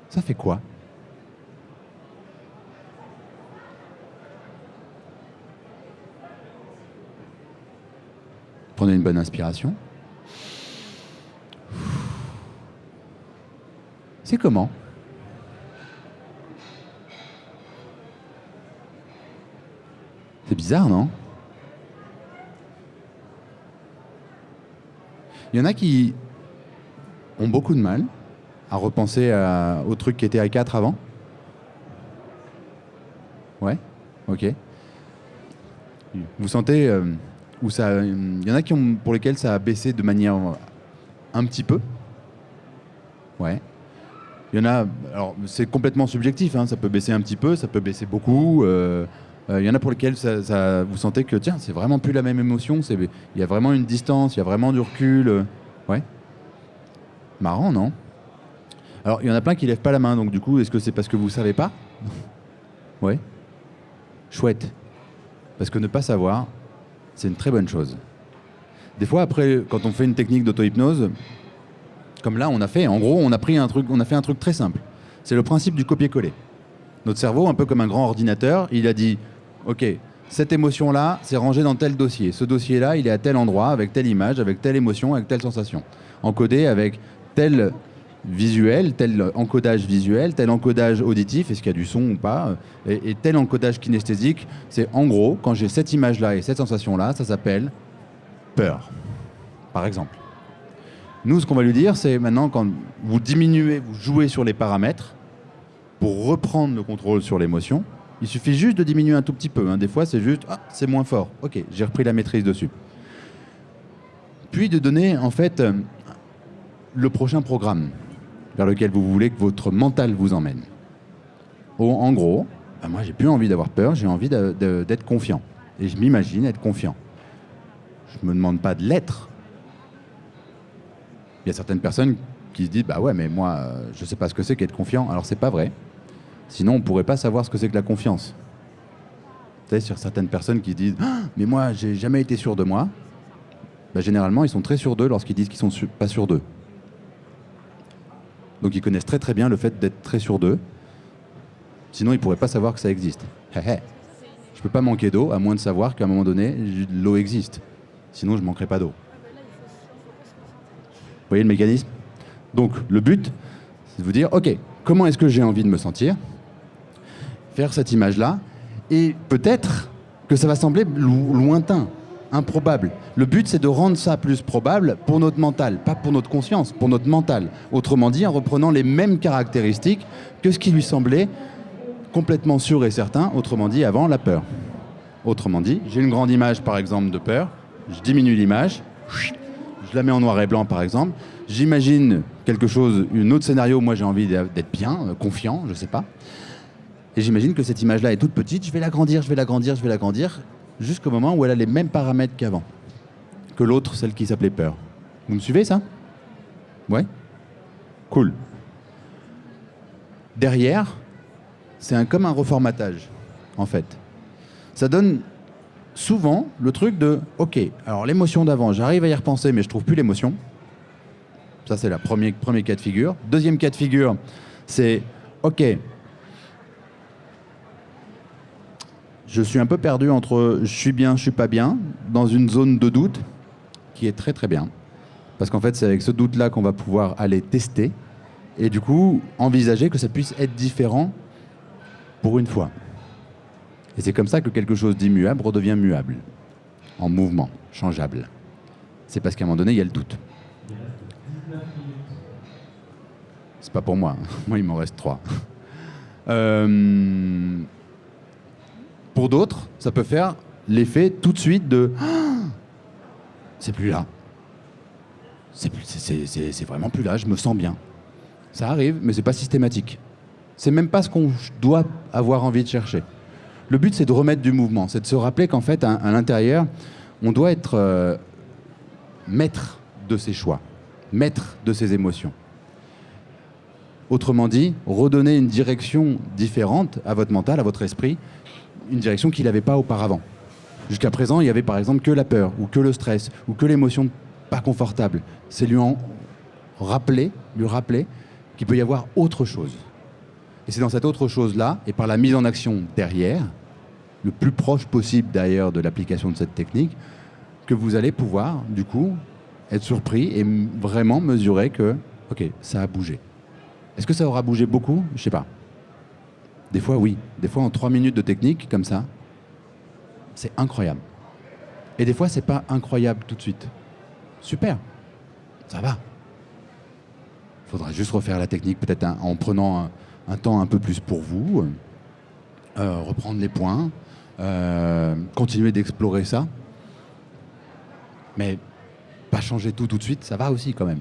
[SPEAKER 1] Ça fait quoi? Prenez une bonne inspiration. C'est comment? C'est bizarre, non? Il y en a qui ont beaucoup de mal à repenser au truc qui était à 4 avant. Ouais? Ok. Vous sentez où ça... Il y en a pour lesquels ça a baissé de manière un petit peu. Ouais. Il y en a... Alors, c'est complètement subjectif, hein, ça peut baisser un petit peu, ça peut baisser beaucoup. Il y en a pour lesquels vous sentez que, tiens, c'est vraiment plus la même émotion, il y a vraiment une distance, il y a vraiment du recul. Ouais. Marrant, non? Alors, il y en a plein qui lèvent pas la main, donc du coup, est-ce que c'est parce que vous savez pas? Ouais. Chouette. Parce que ne pas savoir, c'est une très bonne chose. Des fois, après, quand on fait une technique d'auto-hypnose, comme là, on a fait un truc très simple. C'est le principe du copier-coller. Notre cerveau, un peu comme un grand ordinateur, il a dit, OK, cette émotion-là, c'est rangé dans tel dossier. Ce dossier-là, il est à tel endroit, avec telle image, avec telle émotion, avec telle sensation. Encodé avec tel visuel, tel encodage visuel, tel encodage auditif, est-ce qu'il y a du son ou pas, et tel encodage kinesthésique. C'est en gros, quand j'ai cette image-là et cette sensation-là, ça s'appelle peur, par exemple. Nous, ce qu'on va lui dire, c'est maintenant, quand vous diminuez, vous jouez sur les paramètres, pour reprendre le contrôle sur l'émotion, il suffit juste de diminuer un tout petit peu. Hein. Des fois, c'est juste, c'est moins fort. OK, j'ai repris la maîtrise dessus. Puis de donner, en fait, le prochain programme vers lequel vous voulez que votre mental vous emmène. En gros, moi, j'ai plus envie d'avoir peur, j'ai envie d'être confiant. Et je m'imagine être confiant. Je ne me demande pas de l'être. Il y a certaines personnes qui se disent, bah ouais, mais moi, je ne sais pas ce que c'est qu'être confiant. Alors, c'est pas vrai. Sinon, on ne pourrait pas savoir ce que c'est que la confiance. Vous savez, sur certaines personnes qui disent « Mais moi, j'ai jamais été sûr de moi », bah, généralement, ils sont très sûrs d'eux lorsqu'ils disent qu'ils ne sont pas sûrs d'eux. Donc, ils connaissent très très bien le fait d'être très sûrs d'eux. Sinon, ils ne pourraient pas savoir que ça existe. Je ne peux pas manquer d'eau, à moins de savoir qu'à un moment donné, l'eau existe. Sinon, je ne manquerai pas d'eau. Vous voyez le mécanisme? Donc, le but, c'est de vous dire « Ok, comment est-ce que j'ai envie de me sentir ?» Faire cette image-là, et peut-être que ça va sembler lointain, improbable. Le but, c'est de rendre ça plus probable pour notre mental, pas pour notre conscience, pour notre mental. Autrement dit, en reprenant les mêmes caractéristiques que ce qui lui semblait complètement sûr et certain, autrement dit, avant la peur. Autrement dit, j'ai une grande image, par exemple, de peur, je diminue l'image, je la mets en noir et blanc, par exemple, j'imagine quelque chose, un autre scénario, moi j'ai envie d'être bien, confiant, je sais pas. Et j'imagine que cette image-là est toute petite, je vais l'agrandir, jusqu'au moment où elle a les mêmes paramètres qu'avant. Que l'autre, celle qui s'appelait peur. Vous me suivez, ça? Ouais? Cool. Derrière, c'est comme un reformatage, en fait. Ça donne souvent le truc de « Ok, alors l'émotion d'avant, j'arrive à y repenser, mais je trouve plus l'émotion. » Ça, c'est le premier cas de figure. Deuxième cas de figure, c'est « Ok, je suis un peu perdu entre je suis bien, je suis pas bien, dans une zone de doute qui est très très bien. Parce qu'en fait, c'est avec ce doute-là qu'on va pouvoir aller tester et du coup, envisager que ça puisse être différent pour une fois. Et c'est comme ça que quelque chose d'immuable redevient muable, en mouvement, changeable. C'est parce qu'à un moment donné, il y a le doute. C'est pas pour moi. Moi, il m'en reste 3. Pour d'autres, ça peut faire l'effet tout de suite de c'est plus là. C'est vraiment plus là, je me sens bien. Ça arrive, mais c'est pas systématique. C'est même pas ce qu'on doit avoir envie de chercher. Le but, c'est de remettre du mouvement. C'est de se rappeler qu'en fait, à l'intérieur, on doit être maître de ses choix, maître de ses émotions. Autrement dit, redonner une direction différente à votre mental, à votre esprit, une direction qu'il n'avait pas auparavant. Jusqu'à présent, il y avait par exemple que la peur, ou que le stress, ou que l'émotion pas confortable. C'est lui rappeler qu'il peut y avoir autre chose. Et c'est dans cette autre chose-là, et par la mise en action derrière, le plus proche possible d'ailleurs de l'application de cette technique, que vous allez pouvoir, du coup, être surpris et vraiment mesurer que, ok, ça a bougé. Est-ce que ça aura bougé beaucoup? Je sais pas. Des fois, oui. Des fois, en 3 minutes de technique, comme ça, c'est incroyable. Et des fois, c'est pas incroyable tout de suite. Super. Ça va. Il faudra juste refaire la technique, peut-être en prenant un temps un peu plus pour vous, reprendre les points, continuer d'explorer ça. Mais pas changer tout de suite, ça va aussi quand même.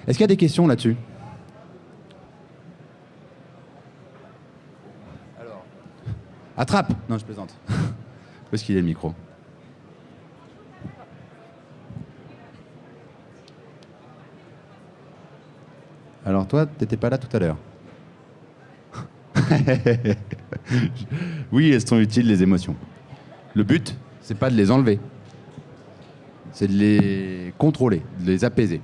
[SPEAKER 1] Est-ce qu'il y a des questions là-dessus? Alors, attrape! Non, je plaisante. Où est-ce qu'il est le micro? Alors toi, t'étais pas là tout à l'heure. Oui, elles sont utiles les émotions. Le but, c'est pas de les enlever. C'est de les contrôler, de les apaiser.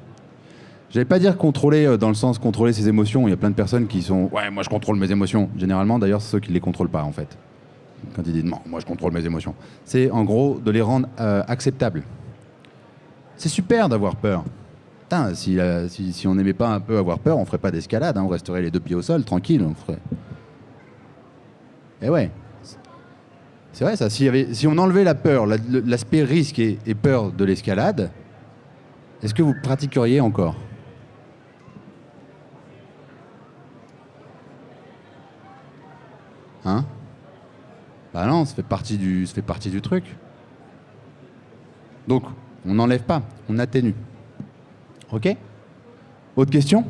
[SPEAKER 1] J'allais pas dire contrôler dans le sens contrôler ses émotions. Il y a plein de personnes qui sont « Ouais, moi je contrôle mes émotions ». Généralement, d'ailleurs, c'est ceux qui ne les contrôlent pas, en fait. Quand ils disent « Non, moi je contrôle mes émotions ». C'est en gros de les rendre acceptables. C'est super d'avoir peur. Putain, si on n'aimait pas un peu avoir peur, on ferait pas d'escalade. Hein, on resterait les 2 pieds au sol, tranquille. On ferait... Et ouais. C'est vrai ça. Si on enlevait la peur, l'aspect risque et peur de l'escalade, est-ce que vous pratiqueriez encore? Hein? Bah non, ça fait partie du truc. Donc, on n'enlève pas, on atténue. Ok? Autre question?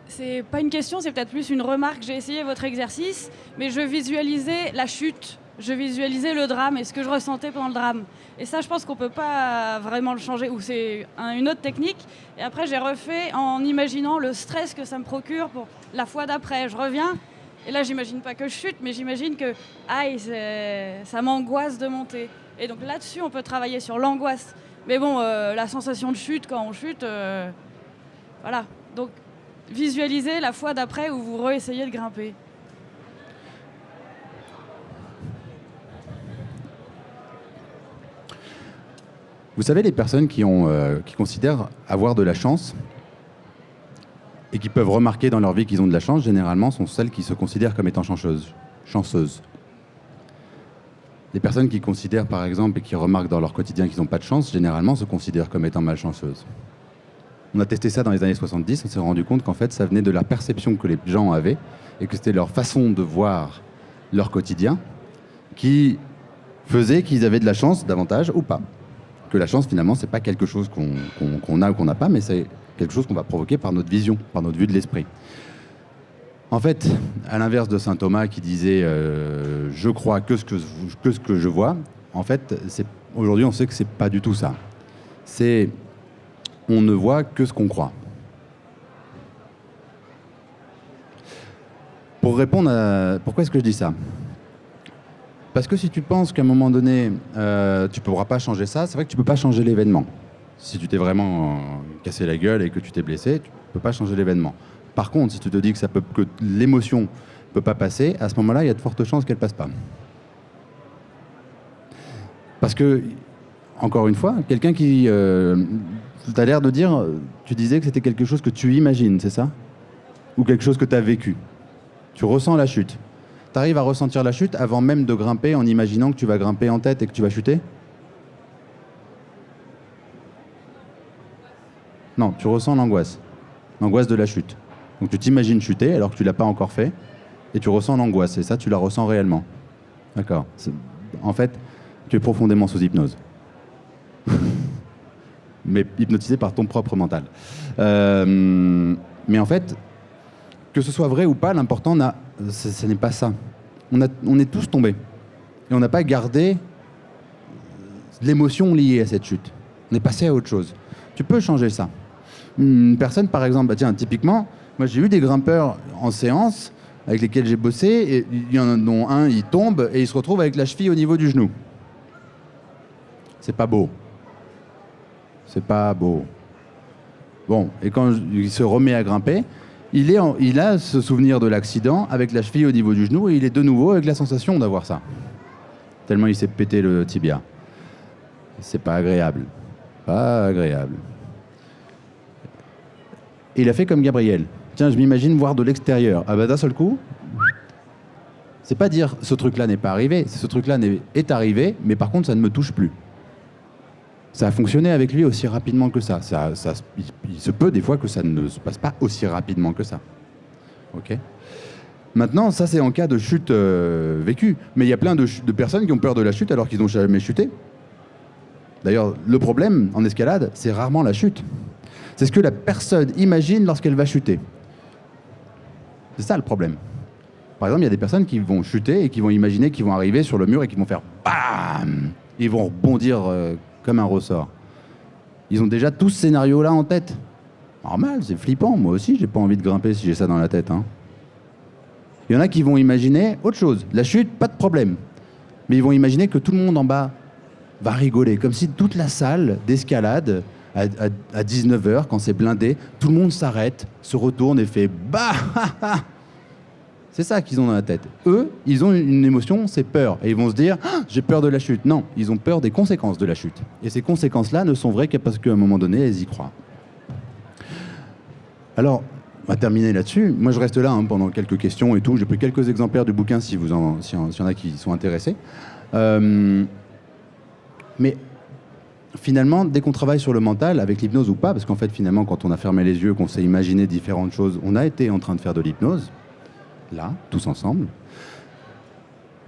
[SPEAKER 9] C'est pas une question, c'est peut-être plus une remarque. J'ai essayé votre exercice, mais je visualisais la chute, je visualisais le drame et ce que je ressentais pendant le drame. Et ça, je pense qu'on peut pas vraiment le changer, ou c'est une autre technique. Et après, j'ai refait en imaginant le stress que ça me procure pour la fois d'après. Je reviens, et là, j'imagine pas que je chute, mais j'imagine que aïe, ça m'angoisse de monter. Et donc là-dessus, on peut travailler sur l'angoisse. Mais bon, la sensation de chute quand on chute, voilà. Donc, visualisez la fois d'après où vous réessayez de grimper.
[SPEAKER 1] Vous savez, les personnes qui considèrent avoir de la chance et qui peuvent remarquer dans leur vie qu'ils ont de la chance, généralement, sont celles qui se considèrent comme étant chanceuses. Les personnes qui considèrent, par exemple, et qui remarquent dans leur quotidien qu'ils n'ont pas de chance, généralement se considèrent comme étant malchanceuses. On a testé ça dans les années 70, on s'est rendu compte qu'en fait, ça venait de la perception que les gens avaient et que c'était leur façon de voir leur quotidien qui faisait qu'ils avaient de la chance davantage ou pas. Que la chance, finalement, c'est pas quelque chose qu'on a ou qu'on n'a pas, mais c'est quelque chose qu'on va provoquer par notre vision, par notre vue de l'esprit. En fait, à l'inverse de saint Thomas qui disait je crois que ce que je vois, en fait, aujourd'hui, on sait que c'est pas du tout ça. C'est on ne voit que ce qu'on croit. Pour répondre à pourquoi est-ce que je dis ça? Parce que si tu penses qu'à un moment donné, tu ne pourras pas changer ça, c'est vrai que tu ne peux pas changer l'événement. Si tu t'es vraiment cassé la gueule et que tu t'es blessé, tu ne peux pas changer l'événement. Par contre, si tu te dis que l'émotion ne peut pas passer, à ce moment-là, il y a de fortes chances qu'elle ne passe pas. Parce que, encore une fois, quelqu'un qui... tu as l'air de dire, tu disais que c'était quelque chose que tu imagines, c'est ça? Ou quelque chose que tu as vécu. Tu ressens la chute. Tu arrives à ressentir la chute avant même de grimper en imaginant que tu vas grimper en tête et que tu vas chuter? Non, tu ressens l'angoisse. L'angoisse de la chute. Donc tu t'imagines chuter alors que tu ne l'as pas encore fait et tu ressens l'angoisse. Et ça, tu la ressens réellement. D'accord. En fait, tu es profondément sous hypnose. Mais hypnotisé par ton propre mental. Mais en fait, que ce soit vrai ou pas, l'important, ce n'est pas ça. On est tous tombés. Et on n'a pas gardé l'émotion liée à cette chute. On est passé à autre chose. Tu peux changer ça. Une personne, par exemple, bah tiens, typiquement, moi j'ai eu des grimpeurs en séance avec lesquels j'ai bossé, et il y en a un, il tombe et il se retrouve avec la cheville au niveau du genou. C'est pas beau. C'est pas beau. Bon, et quand il se remet à grimper, il a ce souvenir de l'accident avec la cheville au niveau du genou, et il est de nouveau avec la sensation d'avoir ça. Tellement il s'est pété le tibia. C'est pas agréable. Pas agréable. Et il a fait comme Gabriel. Tiens, je m'imagine voir de l'extérieur. Ah bah d'un seul coup, c'est pas dire ce truc-là n'est pas arrivé, ce truc-là est arrivé, mais par contre ça ne me touche plus. Ça a fonctionné avec lui aussi rapidement que ça. Il se peut des fois que ça ne se passe pas aussi rapidement que ça. Ok ? Maintenant, ça c'est en cas de chute vécue. Mais il y a plein de personnes qui ont peur de la chute alors qu'ils n'ont jamais chuté. D'ailleurs, le problème en escalade, c'est rarement la chute. C'est ce que la personne imagine lorsqu'elle va chuter. C'est ça le problème. Par exemple, il y a des personnes qui vont chuter et qui vont imaginer qu'ils vont arriver sur le mur et qui vont faire BAM ! Ils vont rebondir comme un ressort. Ils ont déjà tout ce scénario-là en tête. Normal, c'est flippant. Moi aussi, j'ai pas envie de grimper si j'ai ça dans la tête. Hein. Il y en a qui vont imaginer autre chose. La chute, pas de problème. Mais ils vont imaginer que tout le monde en bas va rigoler. Comme si toute la salle d'escalade, à 19h, quand c'est blindé, tout le monde s'arrête, se retourne et fait « Bah !» C'est ça qu'ils ont dans la tête. Eux, ils ont une émotion, c'est peur. Et ils vont se dire ah, « J'ai peur de la chute ». Non, ils ont peur des conséquences de la chute. Et ces conséquences-là ne sont vraies que parce qu'à un moment donné, elles y croient. Alors, on va terminer là-dessus. Moi, je reste là pendant quelques questions et tout. J'ai pris quelques exemplaires du bouquin s'il y en a qui sont intéressés. Mais finalement, dès qu'on travaille sur le mental, avec l'hypnose ou pas, parce qu'en fait, finalement, quand on a fermé les yeux, qu'on s'est imaginé différentes choses, on a été en train de faire de l'hypnose, là, tous ensemble.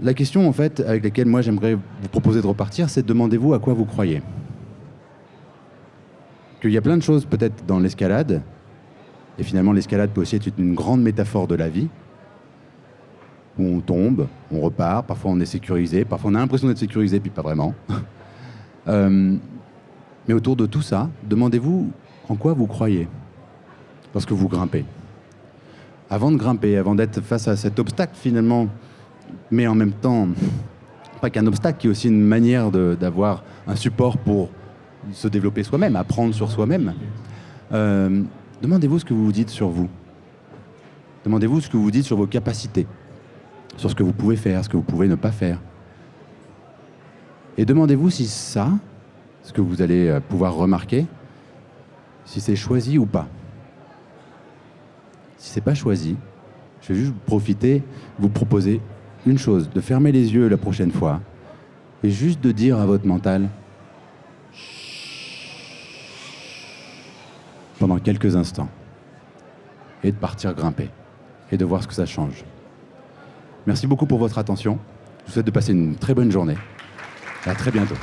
[SPEAKER 1] La question, en fait, avec laquelle moi, j'aimerais vous proposer de repartir, c'est demandez-vous à quoi vous croyez. Qu'il y a plein de choses, peut-être, dans l'escalade, et finalement, l'escalade peut aussi être une grande métaphore de la vie, où on tombe, on repart, parfois on est sécurisé, parfois on a l'impression d'être sécurisé, puis pas vraiment. Mais autour de tout ça, demandez-vous en quoi vous croyez lorsque vous grimpez. Avant de grimper, avant d'être face à cet obstacle finalement, mais en même temps, pas qu'un obstacle, qui est aussi une manière d'avoir un support pour se développer soi-même, apprendre sur soi-même. Demandez-vous ce que vous vous dites sur vous. Demandez-vous ce que vous vous dites sur vos capacités, sur ce que vous pouvez faire, ce que vous pouvez ne pas faire. Et demandez-vous si ça, ce que vous allez pouvoir remarquer, si c'est choisi ou pas. Si c'est pas choisi, je vais juste vous proposer une chose, de fermer les yeux la prochaine fois et juste de dire à votre mental pendant quelques instants et de partir grimper et de voir ce que ça change. Merci beaucoup pour votre attention. Je vous souhaite de passer une très bonne journée. À très bientôt.